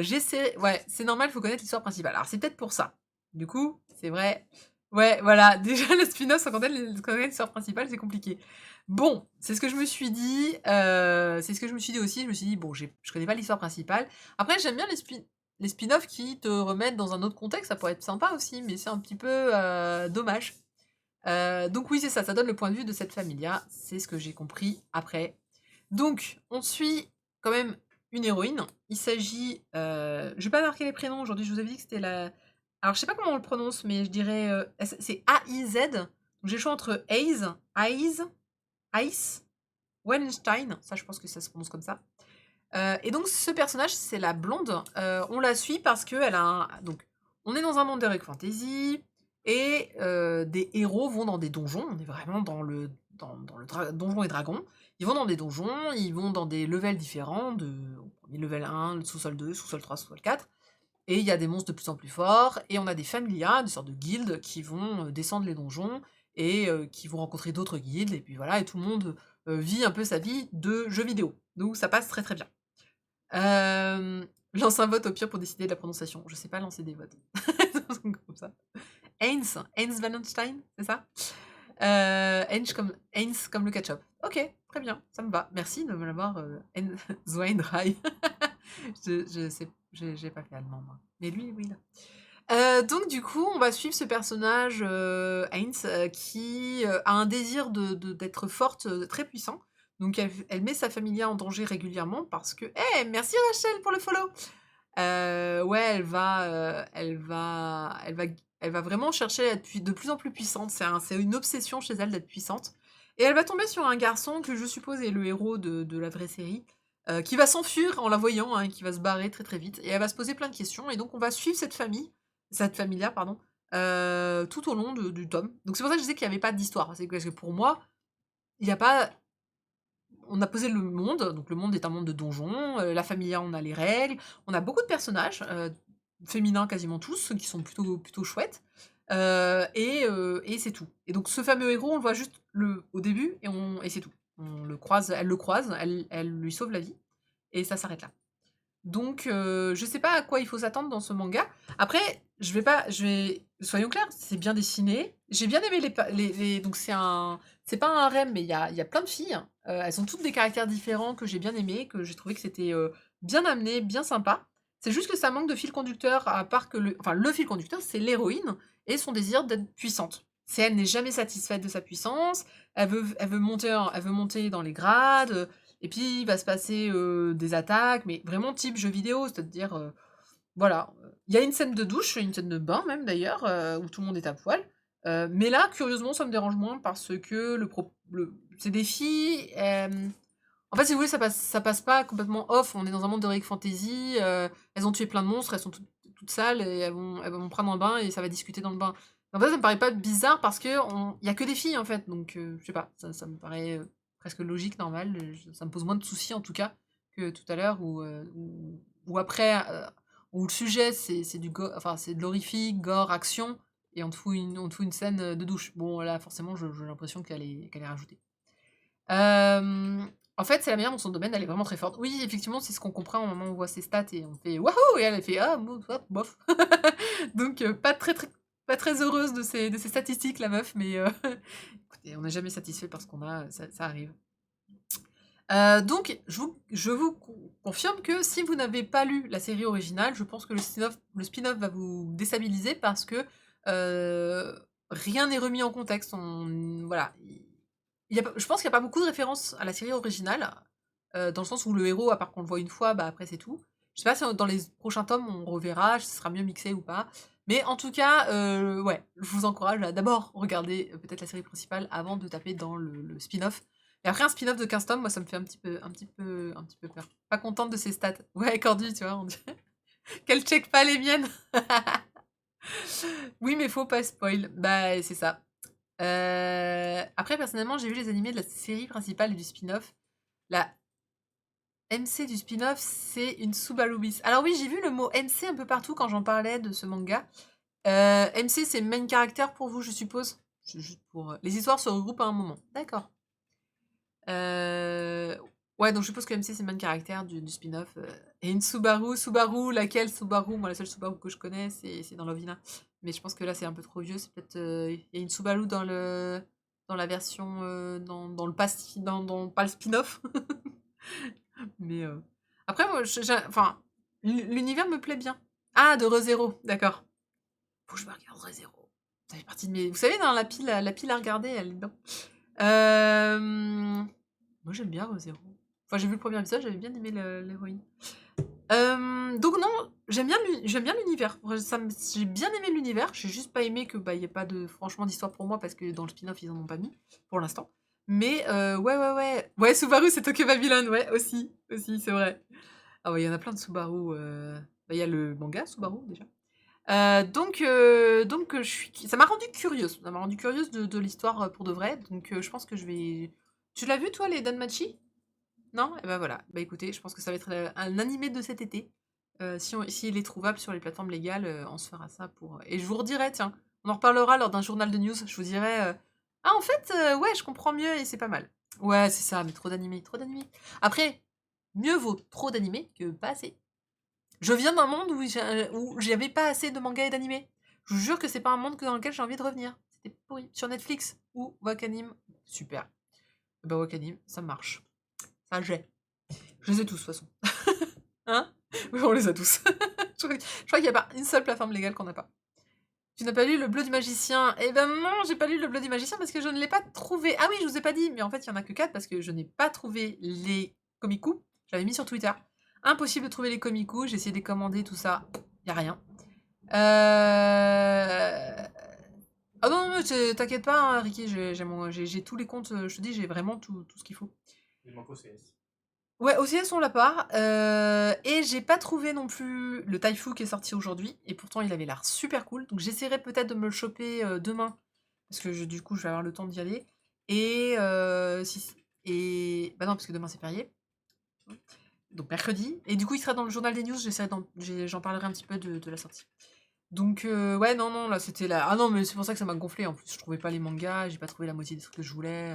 J'essaie, ouais, c'est normal, il faut connaître l'histoire principale. Alors c'est peut-être pour ça. Du coup, c'est vrai. Ouais, voilà, déjà le spin-off sans connaître l'histoire principale, c'est compliqué. Bon, c'est ce que je me suis dit. C'est ce que je me suis dit aussi. Je me suis dit, bon, je connais pas l'histoire principale. Après, j'aime bien les spin-offs qui te remettent dans un autre contexte, ça pourrait être sympa aussi, mais c'est un petit peu dommage. Donc oui, c'est ça donne le point de vue de cette famille-là, c'est ce que j'ai compris après. Donc, on suit quand même une héroïne. Il s'agit... je vais pas marquer les prénoms aujourd'hui, je vous avais dit que c'était la... Alors, je sais pas comment on le prononce, mais je dirais... c'est A-I-Z. Donc, j'ai le choix entre Ice, Weinstein, ça je pense que ça se prononce comme ça. Et donc ce personnage, c'est la blonde. On la suit parce qu'elle a un... Donc, on est dans un monde d'heroic fantasy, et des héros vont dans des donjons. On est vraiment dans le donjon et dragon. Ils vont dans des donjons, ils vont dans des levels différents, level 1, le sous-sol 2, sous-sol 3, sous-sol 4. Et il y a des monstres de plus en plus forts, et on a des familias, des sortes de guildes, qui vont descendre les donjons, et qui vont rencontrer d'autres guildes, et puis voilà, et tout le monde vit un peu sa vie de jeu vidéo. Donc ça passe très très bien. Lance un vote au pire pour décider de la prononciation. Je sais pas lancer des votes. Comme ça. Heinz Wallenstein, c'est ça? Heinz comme le ketchup. Ok, très bien, ça me va. Merci de me l'avoir Zweinrei. je sais, j'ai pas fait allemand moi. Mais lui, oui là. Donc du coup, on va suivre ce personnage Heinz qui a un désir d'être forte, très puissant. Donc elle met sa familia en danger régulièrement parce que... Eh, merci Rachel pour le follow. Ouais, elle va vraiment chercher à être de plus en plus puissante. C'est une obsession chez elle d'être puissante. Et elle va tomber sur un garçon que je suppose est le héros de la vraie série, qui va s'enfuir en la voyant, hein, qui va se barrer très très vite. Et elle va se poser plein de questions. Et donc on va suivre cette famille-là, pardon, tout au long du tome. Donc c'est pour ça que je disais qu'il n'y avait pas d'histoire. Parce que pour moi, il n'y a pas... On a posé le monde, donc le monde est un monde de donjons, la familia, on a les règles, on a beaucoup de personnages, féminins quasiment tous, qui sont plutôt chouettes, et c'est tout. Et donc ce fameux héros, on le voit juste au début, et c'est tout. Elle le croise, elle lui sauve la vie, et ça s'arrête là. Donc, je sais pas à quoi il faut s'attendre dans ce manga. Après, soyons clairs, c'est bien dessiné. J'ai bien aimé donc c'est pas un harem, mais il y a plein de filles. Elles ont toutes des caractères différents que j'ai bien aimé, que j'ai trouvé que c'était bien amené, bien sympa. C'est juste que ça manque de fil conducteur, à part que le fil conducteur, c'est l'héroïne et son désir d'être puissante. Elle n'est jamais satisfaite de sa puissance, elle veut monter dans les grades, et puis il va se passer des attaques, mais vraiment type jeu vidéo, c'est-à-dire, voilà. Il y a une scène de douche, une scène de bain même d'ailleurs, où tout le monde est à poil. Mais là, curieusement, ça me dérange moins parce que c'est des filles. En fait, si vous voulez, ça passe pas complètement off. On est dans un monde d'heroic fantasy. Elles ont tué plein de monstres, elles sont toutes sales et elles vont prendre un bain et ça va discuter dans le bain. En fait, ça me paraît pas bizarre parce que il y a que des filles en fait, donc je sais pas, ça me paraît presque logique, normal. Ça me pose moins de soucis en tout cas que tout à l'heure ou après où le sujet c'est c'est de l'horrifique, gore, action et on te fout une scène de douche. Bon là forcément j'ai l'impression qu'elle est rajoutée. En fait, c'est la meilleure dans son domaine, elle est vraiment très forte. Oui, effectivement, c'est ce qu'on comprend au moment où on voit ses stats et on fait waouh et elle fait ah bof. Donc pas très très pas très heureuse de ses statistiques, la meuf, mais écoutez, on n'est jamais satisfait parce qu'on a, ça arrive. Donc, je vous confirme que si vous n'avez pas lu la série originale, je pense que le spin-off va vous déstabiliser parce que rien n'est remis en contexte. Voilà. Je pense qu'il n'y a pas beaucoup de références à la série originale, dans le sens où le héros, à part qu'on le voit une fois, bah après c'est tout. Je sais pas si dans les prochains tomes on reverra, si ce sera mieux mixé ou pas. Mais en tout cas, ouais, je vous encourage à d'abord regarder peut-être la série principale avant de taper dans le spin-off. Et après un spin-off de 15 tomes, moi ça me fait un petit peu peur. Pas contente de ses stats. Ouais, Cordy, tu vois, on dirait qu'elle check pas les miennes. Oui, mais faut pas spoil. Bah, c'est ça. Après, personnellement, j'ai vu les animés de la série principale et du spin-off. La MC du spin-off, c'est une Subaru bis. Alors oui, j'ai vu le mot MC un peu partout quand j'en parlais de ce manga. MC, c'est main caractère pour vous, je suppose. Juste pour... Les histoires se regroupent à un moment. D'accord. Ouais, donc je suppose que MC, c'est main caractère du spin-off. Et une Subaru, laquelle Subaru? Moi, la seule Subaru que je connais, c'est dans Lovina. Mais je pense que là, c'est un peu trop vieux. C'est peut-être... Il y a une Subaru dans la version... dans le pas le spin-off. Mais après, moi, enfin, l'univers me plaît bien. Ah, de ReZero, d'accord. Faut que je me regarde ReZero. Ça fait partie de mes... Vous savez, dans la pile à regarder, elle est dedans. Moi, j'aime bien ReZero. Enfin, j'ai vu le premier épisode, j'avais bien aimé l'héroïne. Donc non, j'aime bien l'univers. J'ai bien aimé l'univers. J'ai juste pas aimé que il y ait pas franchement d'histoire pour moi parce que dans le spin-off ils en ont pas mis pour l'instant. Mais ouais, Subaru c'est Tokyo Babylon, ouais aussi c'est vrai. Ah ouais, il y en a plein de Subaru. Il y a le manga Subaru déjà. Donc ça m'a rendu curieuse. Ça m'a rendu curieuse de l'histoire pour de vrai. Donc je pense que je vais. Tu l'as vu toi les Danmachi? Non? Et ben voilà. Bah écoutez, je pense que ça va être un animé de cet été. S'il est trouvable sur les plateformes légales, on se fera ça pour. Et je vous redirai, tiens, on en reparlera lors d'un journal de news. Je vous dirai. Ah en fait, ouais, je comprends mieux et c'est pas mal. Ouais, c'est ça, mais trop d'animés, trop d'animés. Après, mieux vaut trop d'animés que pas assez. Je viens d'un monde où j'avais pas assez de mangas et d'animés. Je vous jure que c'est pas un monde dans lequel j'ai envie de revenir. C'était pourri. Sur Netflix ou Wakanim, super. Bah Wakanim, ça marche. Ça j'ai. Je les ai tous, de toute façon. Hein? Oui, on les a tous. Je crois qu'il n'y a pas une seule plateforme légale qu'on n'a pas. Tu n'as pas lu Le Bleu du Magicien? Eh ben non, j'ai pas lu Le Bleu du Magicien parce que je ne l'ai pas trouvé. Ah oui, je vous ai pas dit, mais en fait, il y en a que 4 parce que je n'ai pas trouvé les komiku. Je l'avais mis sur Twitter. Impossible de trouver les komiku. J'ai essayé de les commander, tout ça. Y a rien. Ah non, non, t'inquiète pas, hein, Ricky, j'ai tous les comptes. Je te dis, j'ai vraiment tout ce qu'il faut. Il manque OCS. Ouais, OCS on l'a pas. Et j'ai pas trouvé non plus le Taifu qui est sorti aujourd'hui. Et pourtant, il avait l'air super cool. Donc j'essaierai peut-être de me le choper demain. Parce que du coup, je vais avoir le temps d'y aller. Et, bah non, parce que demain c'est férié. Donc mercredi. Et du coup, il sera dans le journal des news. J'en parlerai un petit peu de la sortie. Donc, ouais, non, là c'était là. Ah non, mais c'est pour ça que ça m'a gonflé. En plus, je trouvais pas les mangas. J'ai pas trouvé la moitié des trucs que je voulais.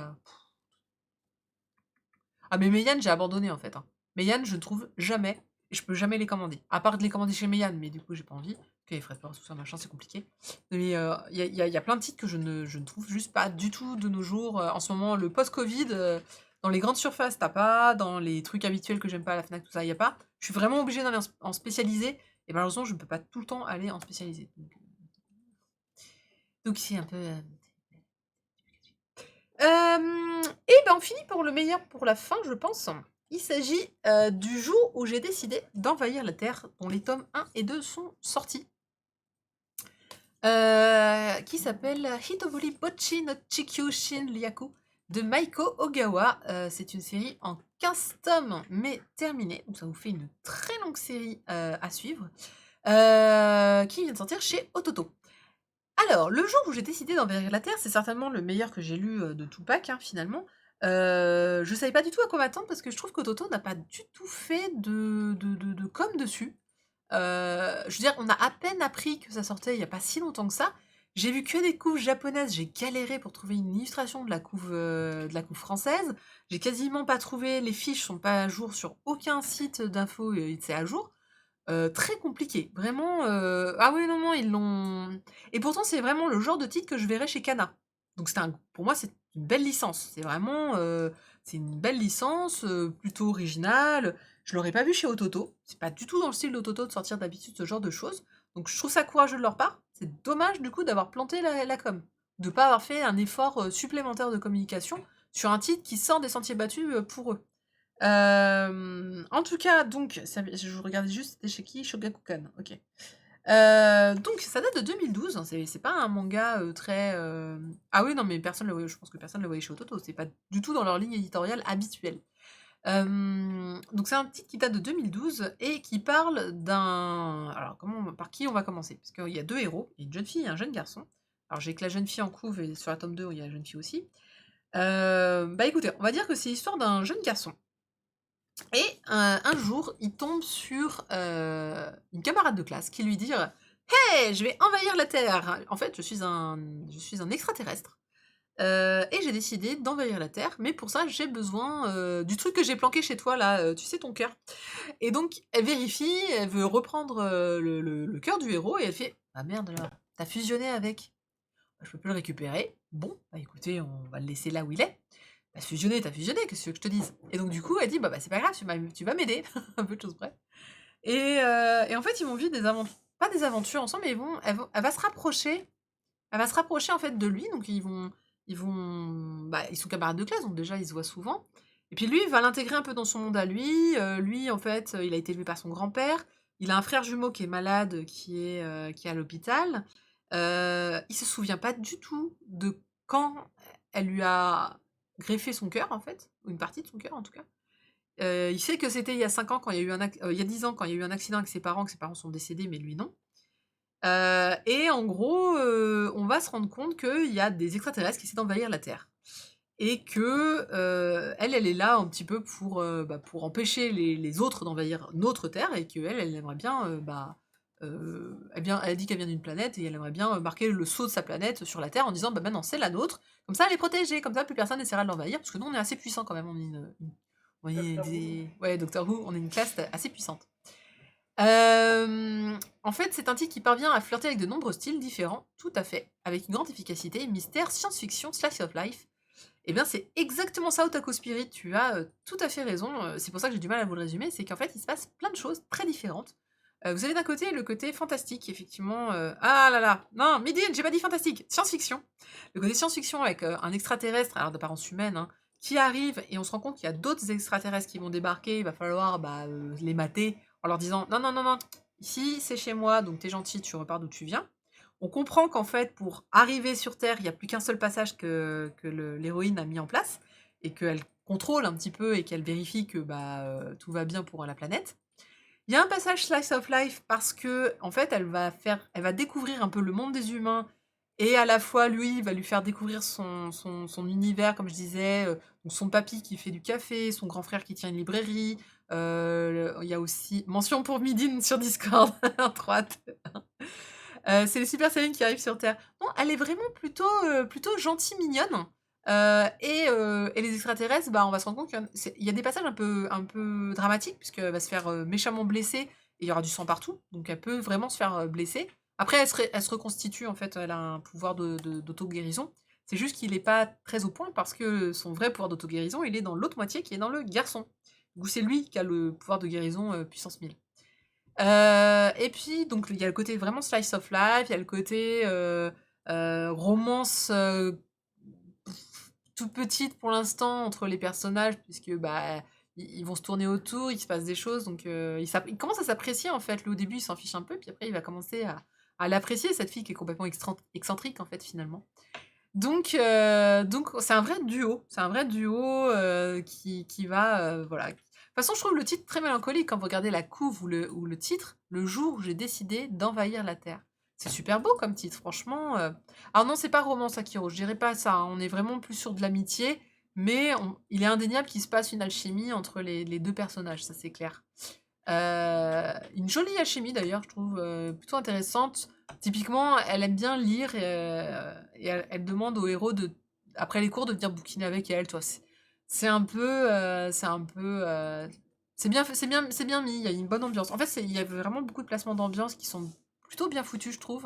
Ah mais Meian, j'ai abandonné en fait, hein. Meian, je ne trouve jamais, et je peux jamais les commander. À part de les commander chez Meian, mais du coup j'ai pas envie. Ok, les frais de port, tout ça, machin, c'est compliqué. Mais y a plein de titres que je ne trouve juste pas du tout de nos jours. En ce moment, le post-Covid, dans les grandes surfaces, t'as pas. Dans les trucs habituels que j'aime pas à la Fnac, tout ça, y a pas. Je suis vraiment obligée d'aller en spécialisé. Et malheureusement, je ne peux pas tout le temps aller en spécialisé. Donc c'est un peu... Et ben on finit pour le meilleur pour la fin, je pense. Il s'agit du jour où j'ai décidé d'envahir la Terre, dont les tomes 1 et 2 sont sortis. Qui s'appelle Hitoburi Bochi no Chikyu Shin Ryaku de Maiko Ogawa. C'est une série en 15 tomes, mais terminée. Donc ça vous fait une très longue série à suivre. Qui vient de sortir chez Ototo. Alors, le jour où j'ai décidé d'envahir la Terre, c'est certainement le meilleur que j'ai lu de Tupac, hein, finalement. Je savais pas du tout à quoi m'attendre parce que je trouve qu'Ototo n'a pas du tout fait de com dessus. Je veux dire, on a à peine appris que ça sortait il y a pas si longtemps que ça. J'ai vu que des couves japonaises, j'ai galéré pour trouver une illustration de la couve française. J'ai quasiment pas trouvé, les fiches sont pas à jour sur aucun site d'info, c'est à jour. très compliqué. Vraiment, ah oui, non, non, ils l'ont et pourtant, c'est vraiment le genre de titre que je verrais chez Kana. Donc pour moi, c'est une belle licence. C'est une belle licence, plutôt originale. Je l'aurais pas vu chez Ototo. C'est pas du tout dans le style d'Ototo de sortir d'habitude ce genre de choses. Donc je trouve ça courageux de leur part. C'est dommage, du coup, d'avoir planté la com. De pas avoir fait un effort, supplémentaire de communication sur un titre qui sort des sentiers battus, pour eux. En tout cas, donc, je regardais juste, c'était chez qui? Shogakukan, ok. Donc, ça date de 2012, hein, c'est pas un manga très. Ah oui, non, mais personne le voyait, je pense que personne le voyait chez Ototo, c'est pas du tout dans leur ligne éditoriale habituelle. Donc, c'est un titre qui date de 2012 et qui parle d'un. Alors, par qui on va commencer? Parce qu'il y a deux héros, il y a une jeune fille et un jeune garçon. Alors, j'ai que la jeune fille en couve et sur la tome 2, il y a la jeune fille aussi. Bah écoutez, on va dire que c'est l'histoire d'un jeune garçon. Et un jour, il tombe sur une camarade de classe qui lui dit Hey, je vais envahir la Terre. En fait, je suis un extraterrestre. Et j'ai décidé d'envahir la Terre, mais pour ça, j'ai besoin du truc que j'ai planqué chez toi, là, tu sais, ton cœur. Et donc, elle vérifie, elle veut reprendre le cœur du héros, et elle fait Ah merde, là, t'as fusionné avec. Je peux plus le récupérer. Bon, bah écoutez, on va le laisser là où il est. T'as fusionné, qu'est-ce que tu veux que je te dise? Et donc du coup, elle dit, bah c'est pas grave, tu vas m'aider, un peu de choses près. Et en fait, ils vont vivre pas des aventures ensemble, mais elle va se rapprocher, en fait de lui, donc ils sont camarades de classe, donc déjà ils se voient souvent. Et puis lui, il va l'intégrer un peu dans son monde à lui. Lui, en fait, il a été élevé par son grand-père. Il a un frère jumeau qui est malade, qui est à l'hôpital. Il se souvient pas du tout de quand elle lui a greffé son cœur, en fait, ou une partie de son cœur en tout cas. Il sait que c'était il y a 5 ans quand il y a eu il y a 10 ans quand il y a eu un accident avec ses parents, que ses parents sont décédés, mais lui non. Et en gros, on va se rendre compte qu'il y a des extraterrestres qui essaient d'envahir la Terre. Et que elle est là un petit peu pour empêcher les autres d'envahir notre Terre, et qu'elle, elle aimerait bien, elle dit qu'elle vient d'une planète, et elle aimerait bien marquer le saut de sa planète sur la Terre en disant bah maintenant c'est la nôtre, comme ça elle est protégée, comme ça plus personne n'essaiera de l'envahir, parce que nous on est assez puissants quand même, on est Doctor Who. ouais, Doctor Who, on est une classe assez puissante. En fait, c'est un titre qui parvient à flirter avec de nombreux styles différents, tout à fait, avec une grande efficacité, mystère, science-fiction, slice of life. Eh bien, c'est exactement ça, Otaku Spirit, tu as tout à fait raison, c'est pour ça que j'ai du mal à vous le résumer, c'est qu'en fait, il se passe plein de choses très différentes. Vous avez d'un côté le côté fantastique, effectivement, ah là là, non, Midin, j'ai pas dit fantastique, science-fiction. Le côté science-fiction avec un extraterrestre, alors d'apparence humaine, hein, qui arrive, et on se rend compte qu'il y a d'autres extraterrestres qui vont débarquer, il va falloir les mater, en leur disant non, non, non, non, ici c'est chez moi, donc t'es gentil, tu repars d'où tu viens. On comprend qu'en fait, pour arriver sur Terre, il n'y a plus qu'un seul passage que l'héroïne a mis en place, et qu'elle contrôle un petit peu et qu'elle vérifie que tout va bien pour la planète. Il y a un passage slice of life parce que en fait, elle va découvrir un peu le monde des humains, et à la fois lui, il va lui faire découvrir son univers, comme je disais, donc son papy qui fait du café, son grand frère qui tient une librairie. Il y a aussi mention pour Midin sur Discord, en droite. C'est les Super Saiyans qui arrivent sur Terre. Non, elle est vraiment plutôt gentille, mignonne. Et les extraterrestres, on va se rendre compte qu'il y a des passages un peu dramatiques, puisqu'elle va se faire méchamment blesser, et il y aura du sang partout, donc elle peut vraiment se faire blesser. Après, elle se reconstitue, en fait, elle a un pouvoir d'auto-guérison. C'est juste qu'il n'est pas très au point, parce que son vrai pouvoir d'auto-guérison, il est dans l'autre moitié, qui est dans le garçon. Du coup, c'est lui qui a le pouvoir de guérison puissance 1000. Et puis, donc, il y a le côté vraiment slice of life, il y a le côté romance toute petite pour l'instant entre les personnages, puisque ils vont se tourner autour, il se passe des choses, donc il commence à s'apprécier en fait. Lui, au début, il s'en fiche un peu, puis après, il va commencer à l'apprécier, cette fille qui est complètement excentrique en fait, finalement. Donc c'est un vrai duo, qui va, voilà. De toute façon, je trouve le titre très mélancolique quand vous regardez la couve ou le titre, le jour où j'ai décidé d'envahir la Terre. C'est super beau comme titre, franchement. Alors non, c'est pas romance Akiro, je dirais pas ça, hein. On est vraiment plus sur de l'amitié, mais il est indéniable qu'il se passe une alchimie entre les deux personnages, ça c'est clair. Une jolie alchimie d'ailleurs, je trouve plutôt intéressante. Typiquement, elle aime bien lire, et elle demande au héros après les cours de venir bouquiner avec elle. Toi, c'est un peu, C'est bien fait, c'est bien mis, il y a une bonne ambiance. En fait, il y a vraiment beaucoup de placements d'ambiance qui sont plutôt bien foutus, je trouve.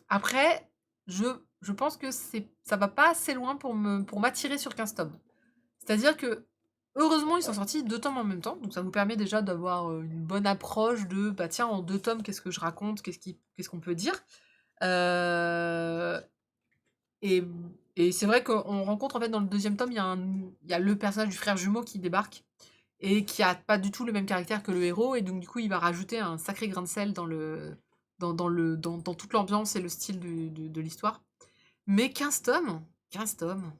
Après, je, je pense que ça va pas assez loin pour m'attirer sur 15 tomes. C'est-à-dire que, heureusement, ils sont sortis 2 tomes en même temps, donc ça nous permet déjà d'avoir une bonne approche de, bah tiens, en 2 tomes, qu'est-ce que je raconte, qu'est-ce qu'on peut dire. Euh, et, et c'est vrai qu'on rencontre, en fait, dans le deuxième tome, il y a le personnage du frère jumeau qui débarque, et qui a pas du tout le même caractère que le héros, et donc du coup, il va rajouter un sacré grain de sel dans toute l'ambiance et le style de l'histoire. Mais 15 tomes, 15 tomes,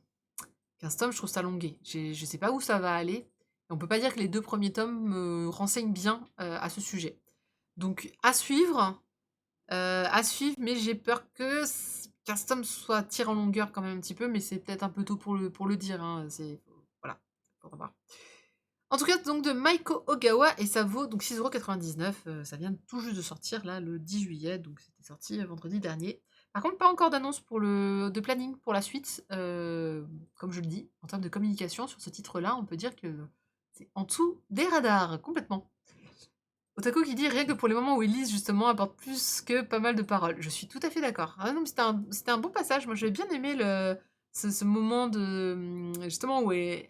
15 tomes, je trouve ça longué. Je sais pas où ça va aller. Et on peut pas dire que les 2 premiers tomes me renseignent bien à ce sujet. Donc à suivre, mais j'ai peur que 15 tomes soit tiré en longueur quand même un petit peu, mais c'est peut-être un peu tôt pour le dire. Hein. Voilà, faudra voir. En tout cas, donc de Maiko Ogawa, et ça vaut donc 6,99 €. Ça vient tout juste de sortir là le 10 juillet, donc c'était sorti vendredi dernier. Par contre, pas encore d'annonce de planning pour la suite. Comme je le dis, en termes de communication sur ce titre-là, on peut dire que c'est en dessous des radars, complètement. Otaku qui dit rien que pour les moments où Elise justement apporte plus que pas mal de paroles. Je suis tout à fait d'accord. Ah non, mais c'était un bon passage. Moi, j'avais bien aimé ce moment de justement où elle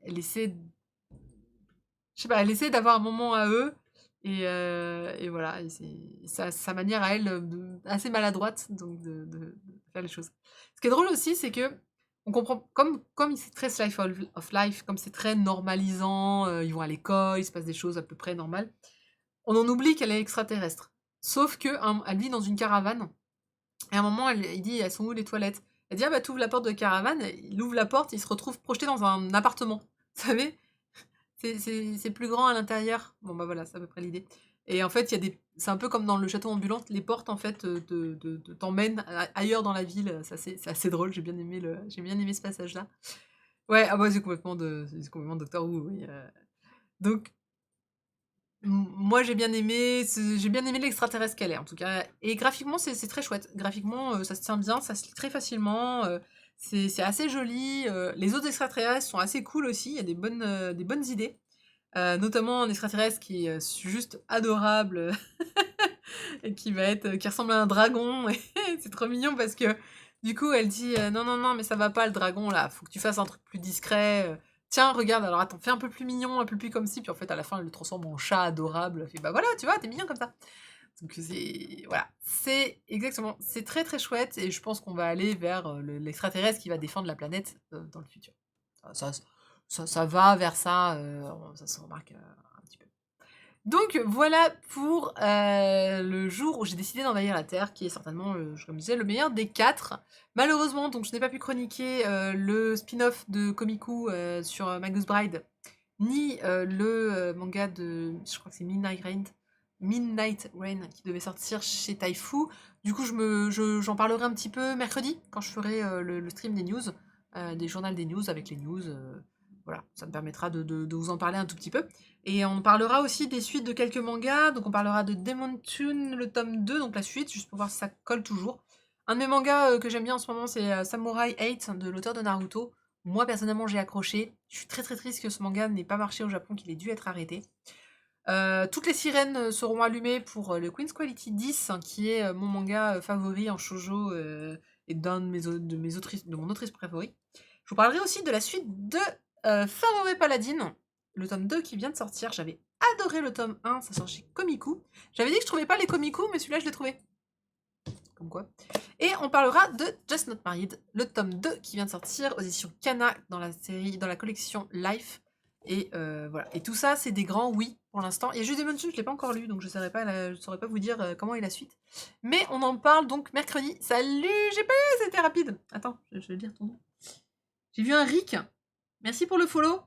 essaie je sais pas, elle essaie d'avoir un moment à eux, et voilà, et c'est sa manière à elle, assez maladroite, donc de faire les choses. Ce qui est drôle aussi, c'est que on comprend, comme c'est très slice of life, comme c'est très normalisant, ils vont à l'école, il se passe des choses à peu près normales, on en oublie qu'elle est extraterrestre. Sauf que elle vit dans une caravane, et à un moment, il dit, elles sont où les toilettes? Elle dit, ah bah t'ouvres la porte de caravane, il ouvre la porte, il se retrouve projeté dans un appartement. Vous savez? C'est plus grand à l'intérieur. Bon, bah voilà, c'est à peu près l'idée. Et en fait, c'est un peu comme dans le château ambulant, les portes en fait t'emmènent ailleurs dans la ville. C'est assez drôle. J'ai bien aimé ce passage-là. Ouais, ah bah c'est complètement Doctor Who. Oui. Donc moi j'ai bien aimé l'extraterrestre qu'elle est en tout cas. Et graphiquement c'est très chouette. Graphiquement ça se tient bien, ça se lit très facilement. C'est assez joli. Les autres extraterrestres sont assez cool aussi. Il y a des bonnes idées. Notamment un extraterrestre qui est juste adorable et qui ressemble à un dragon. Et c'est trop mignon parce que du coup elle dit non non non mais ça va pas le dragon là, faut que tu fasses un truc plus discret. Tiens regarde alors attends fais un peu plus mignon, un peu plus comme si, puis en fait à la fin elle le transforme en chat adorable. Elle fait bah voilà tu vois t'es mignon comme ça. Donc c'est exactement, c'est très très chouette, et je pense qu'on va aller vers l'extraterrestre qui va défendre la planète dans le futur. Ça, ça, ça va vers ça, ça se remarque un petit peu. Donc voilà pour le jour où j'ai décidé d'envahir la Terre, qui est certainement, comme je disais, le meilleur des 4. Malheureusement, donc je n'ai pas pu chroniquer le spin-off de Komiku sur Magus Bride, ni le manga de, je crois que c'est Midnight Rain, qui devait sortir chez Taifu. Du coup, j'en parlerai un petit peu mercredi, quand je ferai le stream des news, des journaux des news avec les news. Voilà, ça me permettra de vous en parler un tout petit peu. Et on parlera aussi des suites de quelques mangas. Donc on parlera de Demon Tune, le tome 2, donc la suite, juste pour voir si ça colle toujours. Un de mes mangas que j'aime bien en ce moment, c'est Samurai 8, de l'auteur de Naruto. Moi, personnellement, j'ai accroché. Je suis très très triste que ce manga n'ait pas marché au Japon, qu'il ait dû être arrêté. Toutes les sirènes seront allumées pour le Queen's Quality 10, hein, qui est mon manga favori en shoujo, et de mon autrice préférée. Je vous parlerai aussi de la suite de Favoré Paladin, le tome 2 qui vient de sortir. J'avais adoré le tome 1, ça sort chez Komiku. J'avais dit que je trouvais pas les Komiku, mais celui-là je l'ai trouvé. Comme quoi. Et on parlera de Just Not Married, le tome 2 qui vient de sortir aux éditions Kana dans la collection Life. Et voilà. Et tout ça, c'est des grands oui pour l'instant. Et juste Demon Souls, je l'ai pas encore lu, donc je saurais pas vous dire comment est la suite. Mais on en parle donc mercredi. Salut GP, c'était rapide. Attends, je vais dire ton nom. J'ai vu un Rick. Merci pour le follow.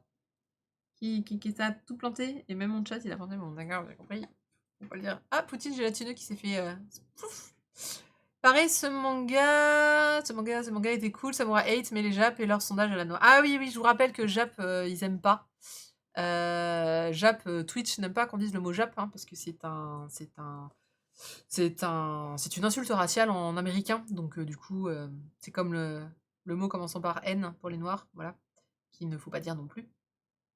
Qui t'a tout planté. Et même mon chat, il a planté. Bon, d'accord, vous avez compris. On va le dire. Ah, Poutine gélatineux qui s'est fait... Pouf. Pareil, ce manga était cool, Samurai 8, mais les Japs et leur sondage à la noix. Ah oui, je vous rappelle que Jap, ils aiment pas. Jap, Twitch n'aime pas qu'on dise le mot Jap, hein, parce que c'est une insulte raciale en américain. Donc du coup, c'est comme le mot commençant par N pour les noirs, voilà, qu'il ne faut pas dire non plus.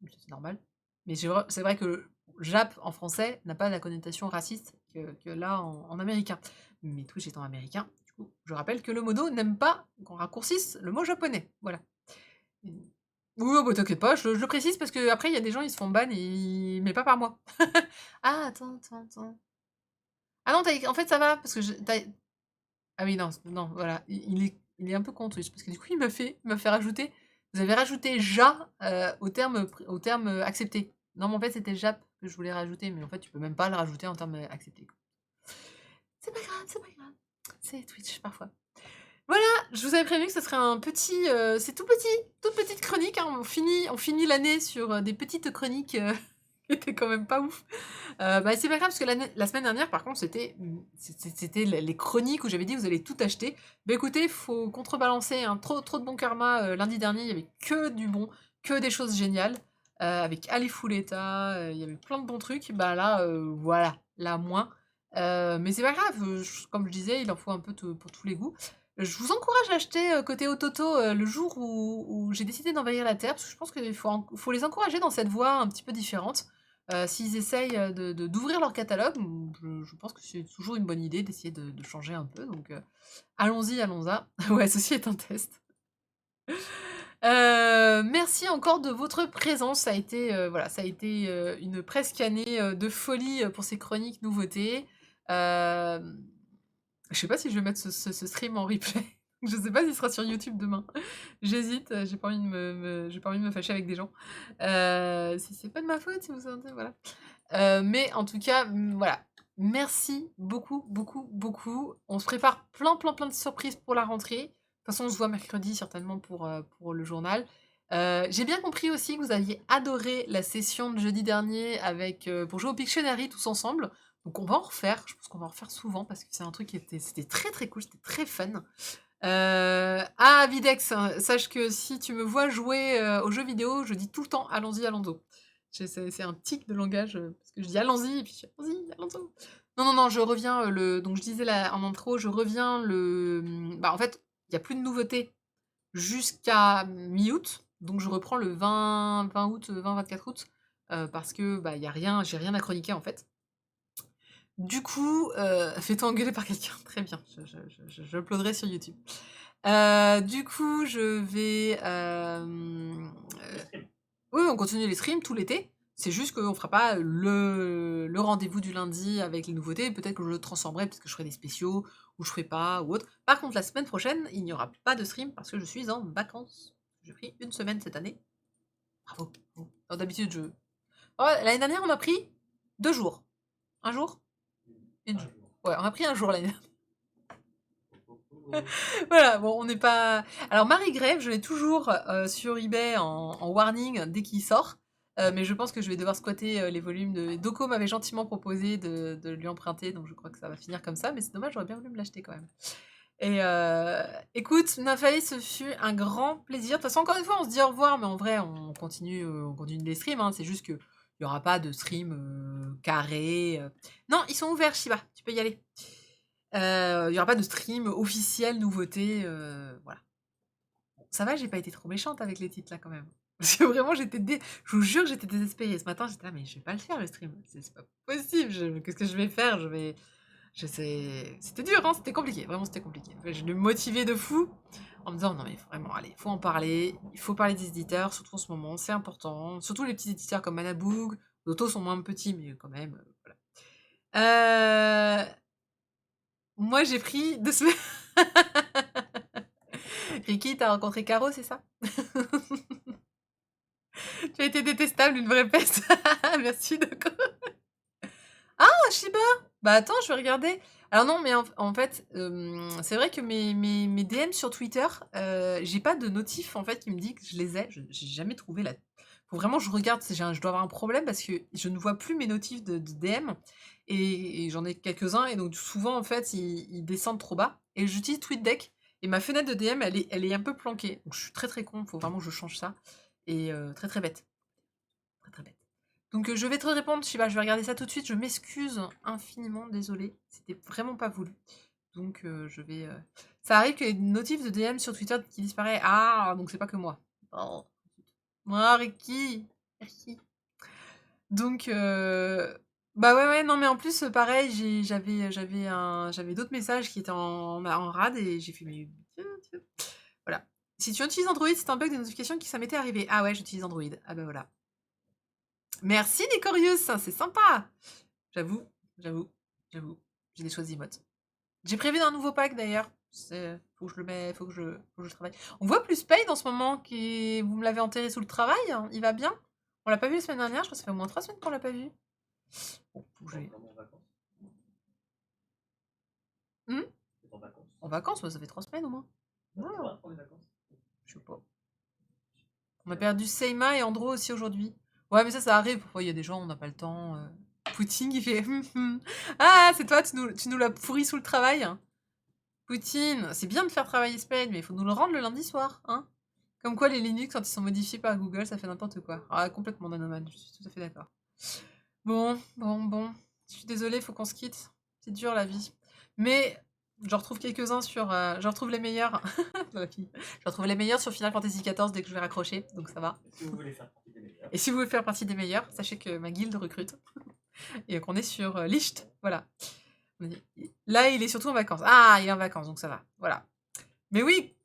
C'est normal. Mais c'est vrai que Jap en français n'a pas la connotation raciste que là en américain. Mais Twitch étant américain, du coup, je rappelle que le modo n'aime pas qu'on raccourcisse le mot japonais. Voilà. Oui, oh, bah, t'inquiète pas, je le précise parce que après il y a des gens, ils se font ban mais pas par moi. Ah, attends. Ah non, en fait, ça va, parce que ah oui, non, non, voilà, il est un peu con Twitch, parce que du coup, il m'a fait rajouter. Vous avez rajouté ja au terme accepté. Non, mais en fait, c'était jap que je voulais rajouter, mais en fait, tu peux même pas le rajouter en terme accepté. C'est pas grave, c'est pas grave. C'est Twitch parfois. Voilà, je vous avais prévenu que ce serait un petit. C'est tout petit, toute petite chronique. Hein. On finit l'année sur des petites chroniques qui étaient quand même pas ouf. Bah, c'est pas grave parce que la semaine dernière, par contre, c'était les chroniques où j'avais dit vous allez tout acheter. Bah écoutez, faut contrebalancer, hein, trop de bon karma. Lundi dernier, il y avait que du bon, que des choses géniales. Avec Alifuleta, il y avait plein de bons trucs. Bah là, voilà, là moins. Mais c'est pas grave, comme je disais, il en faut un peu pour tous les goûts. Je vous encourage à acheter côté Ototo le jour où j'ai décidé d'envahir la Terre, parce que je pense qu'il faut les encourager dans cette voie un petit peu différente. S'ils essayent d'ouvrir leur catalogue, je pense que c'est toujours une bonne idée d'essayer de changer un peu. Donc allons-y. Ouais, ceci est un test. Merci encore de votre présence. Ça a été, voilà, ça a été une presque année de folie pour ces chroniques nouveautés. Je sais pas si je vais mettre ce stream en replay. Je sais pas s'il sera sur YouTube demain. J'hésite, j'ai pas envie j'ai pas envie de me fâcher avec des gens. Si c'est pas de ma faute, si vous sentez, voilà. Mais en tout cas, voilà. Merci beaucoup, beaucoup, beaucoup. On se prépare plein de surprises pour la rentrée. De toute façon, on se voit mercredi certainement pour le journal. J'ai bien compris aussi que vous aviez adoré la session de jeudi dernier pour jouer au Pictionary tous ensemble. Donc on va en refaire, je pense qu'on va en refaire souvent parce que c'est un truc c'était très cool, c'était très fun. Ah Videx, hein, sache que si tu me vois jouer aux jeux vidéo, je dis tout le temps allons-y, allons-y. C'est un tic de langage, parce que je dis allons-y, et puis je dis allons-y, allons-y. Non, je reviens, donc je disais là, en intro, je reviens bah en fait, il n'y a plus de nouveautés jusqu'à mi-août, donc je reprends le 20 août, 20-24 août, parce que bah, j'ai rien à chroniquer en fait. Du coup, fais-toi engueuler par quelqu'un, très bien, je uploaderai sur YouTube. Du coup, je vais... oui, on continue les streams tout l'été. C'est juste qu'on fera pas le rendez-vous du lundi avec les nouveautés. Peut-être que je le transformerai, peut-être que je ferai des spéciaux, ou je ferai pas, ou autre. Par contre, la semaine prochaine, il n'y aura pas de stream parce que je suis en vacances. J'ai pris une semaine cette année. Bravo. Alors, d'habitude, oh, l'année dernière, on a pris 2 jours. Un jour Une jour. Ouais, on a pris un jour l'année dernière. Voilà, bon, on n'est pas... Alors, Marie-Grève, je l'ai toujours sur eBay en warning dès qu'il sort. Mais je pense que je vais devoir squatter les volumes de... Doko m'avait gentiment proposé de lui emprunter, donc je crois que ça va finir comme ça. Mais c'est dommage, j'aurais bien voulu me l'acheter quand même. Et écoute, Nathalie, ce fut un grand plaisir. De toute façon, encore une fois, on se dit au revoir, mais en vrai, on continue les streams. Hein. C'est juste que il n'y aura pas de stream carré. Non, ils sont ouverts, Shiba, tu peux y aller. Il n'y aura pas de stream officiel, nouveauté, voilà. Bon, ça va, j'ai pas été trop méchante avec les titres là quand même. Parce que vraiment, je vous jure que j'étais désespérée. Ce matin, j'étais là, mais je vais pas le faire le stream. C'est pas possible. Qu'est-ce que je vais faire? C'était dur, hein, c'était compliqué. Vraiment, c'était compliqué. Je me motivais de fou en me disant, non mais vraiment, allez, faut en parler. Il faut parler des éditeurs, surtout en ce moment, c'est important. Surtout les petits éditeurs comme Manaboog. D'autres sont moins petits, mais quand même, voilà. Moi, j'ai pris 2 semaines. Ricky, t'as rencontré Caro, c'est ça? Tu as été détestable, une vraie peste. Merci, Doko. Ah, Shiba! Bah attends, je vais regarder. Alors non, mais en fait, c'est vrai que mes DM sur Twitter, j'ai pas de notif en fait qui me dit que je les ai. J'ai jamais trouvé la. Faut vraiment que je regarde. Je dois avoir un problème parce que je ne vois plus mes notifs de DM et j'en ai quelques-uns et donc souvent en fait ils descendent trop bas et j'utilise TweetDeck et ma fenêtre de DM elle est un peu planquée. Donc je suis très con. Faut vraiment que je change ça et très bête. Très bête. Donc je vais te répondre, Shiba, je vais regarder ça tout de suite. Je m'excuse infiniment, désolée. C'était vraiment pas voulu. Donc je vais... Ça arrive qu'il y ait une notif de DM sur Twitter qui disparaît. Ah, donc c'est pas que moi. Oh. Moi, Ricky. Merci. Donc, bah ouais, non, mais en plus, pareil, j'avais d'autres messages qui étaient en rade et j'ai fait, mais tiens. Voilà. Si tu utilises Android, c'est un bug de notification qui ça m'était arrivé. Ah ouais, j'utilise Android. Ah bah voilà. Merci Nicorius, c'est sympa. J'avoue, j'avoue, j'avoue. J'ai des choses emotes. J'ai prévu un nouveau pack d'ailleurs. Faut que je le mette, faut que je travaille. On voit plus Paid en ce moment qui vous me l'avez enterré sous le travail. Hein. Il va bien. On l'a pas vu la semaine dernière. Je crois que ça fait au moins 3 semaines qu'on l'a pas vu. Bon, faut que T'es j'aille- en vacances. Hmm T'es en vacances. En vacances, ouais, ça fait 3 semaines au moins. Non, Ouais. ça va, pour les vacances. Je sais pas. On a perdu Seima et Andro aussi aujourd'hui. Ouais, mais ça arrive. Parfois, il y a des gens, on n'a pas le temps. Poutine qui fait Ah, c'est toi, tu nous l'as pourri sous le travail. Poutine, c'est bien de faire travailler Spade, mais il faut nous le rendre le lundi soir. Hein. Comme quoi, les Linux, quand ils sont modifiés par Google, ça fait n'importe quoi. Ah, complètement Nanoman, je suis tout à fait d'accord. Bon. Je suis désolée, faut qu'on se quitte. C'est dur la vie. Mais j'en retrouve quelques-uns sur. J'en retrouve les meilleurs. La fille. J'en retrouve les meilleurs sur Final Fantasy XIV dès que je vais raccrocher, donc ça va. Si vous voulez faire partie des meilleurs. Et si vous voulez faire partie des meilleurs, sachez que ma guilde recrute. Et qu'on est sur Licht. Voilà. Là, il est surtout en vacances. Ah, il est en vacances, donc ça va. Voilà. Mais oui,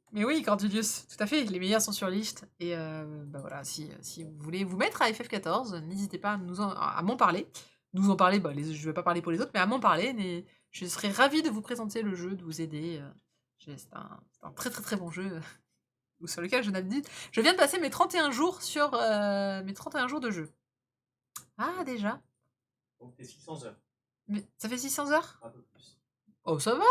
Cordulius, tout à fait. Les meilleurs sont sur Licht. Et bah voilà, si vous voulez vous mettre à FF14, n'hésitez pas à m'en parler. Nous en parler, bah, je ne vais pas parler pour les autres, mais à m'en parler. Je serais ravie de vous présenter le jeu, de vous aider. C'est un très très très bon jeu sur lequel je n'abdique. Je viens de passer mes 31 jours sur mes 31 jours de jeu. Ah, déjà. Donc t'es 600 heures. Mais ça fait 600 heures? Un peu plus. Oh, ça va.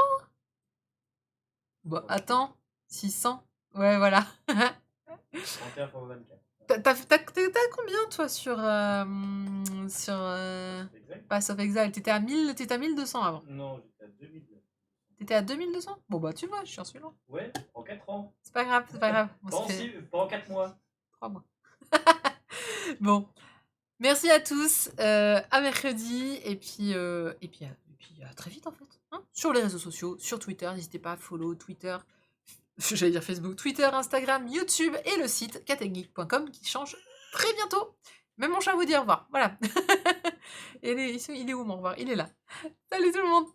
Bon, attends. 600. Ouais, voilà. 31 pour 24. T'as combien, toi, sur Exact. Pass of Exile? T'étais à 1200 avant. Non, j'étais à 2000. T'étais à 2200? Bon, bah, tu vois, je suis en celui-là. Ouais, en 4 ans. C'est pas grave, c'est pas grave. Bon, Pas ça fait en 4 mois. 3 mois. Bon. Merci à tous. À mercredi. Et puis à très vite, en fait. Hein, sur les réseaux sociaux, sur Twitter. N'hésitez pas à follow Twitter. J'allais dire Facebook, Twitter, Instagram, YouTube et le site kategeek.com qui change très bientôt. Même mon chat vous dit au revoir. Voilà. Il est où mon au revoir? Il est là. Salut tout le monde.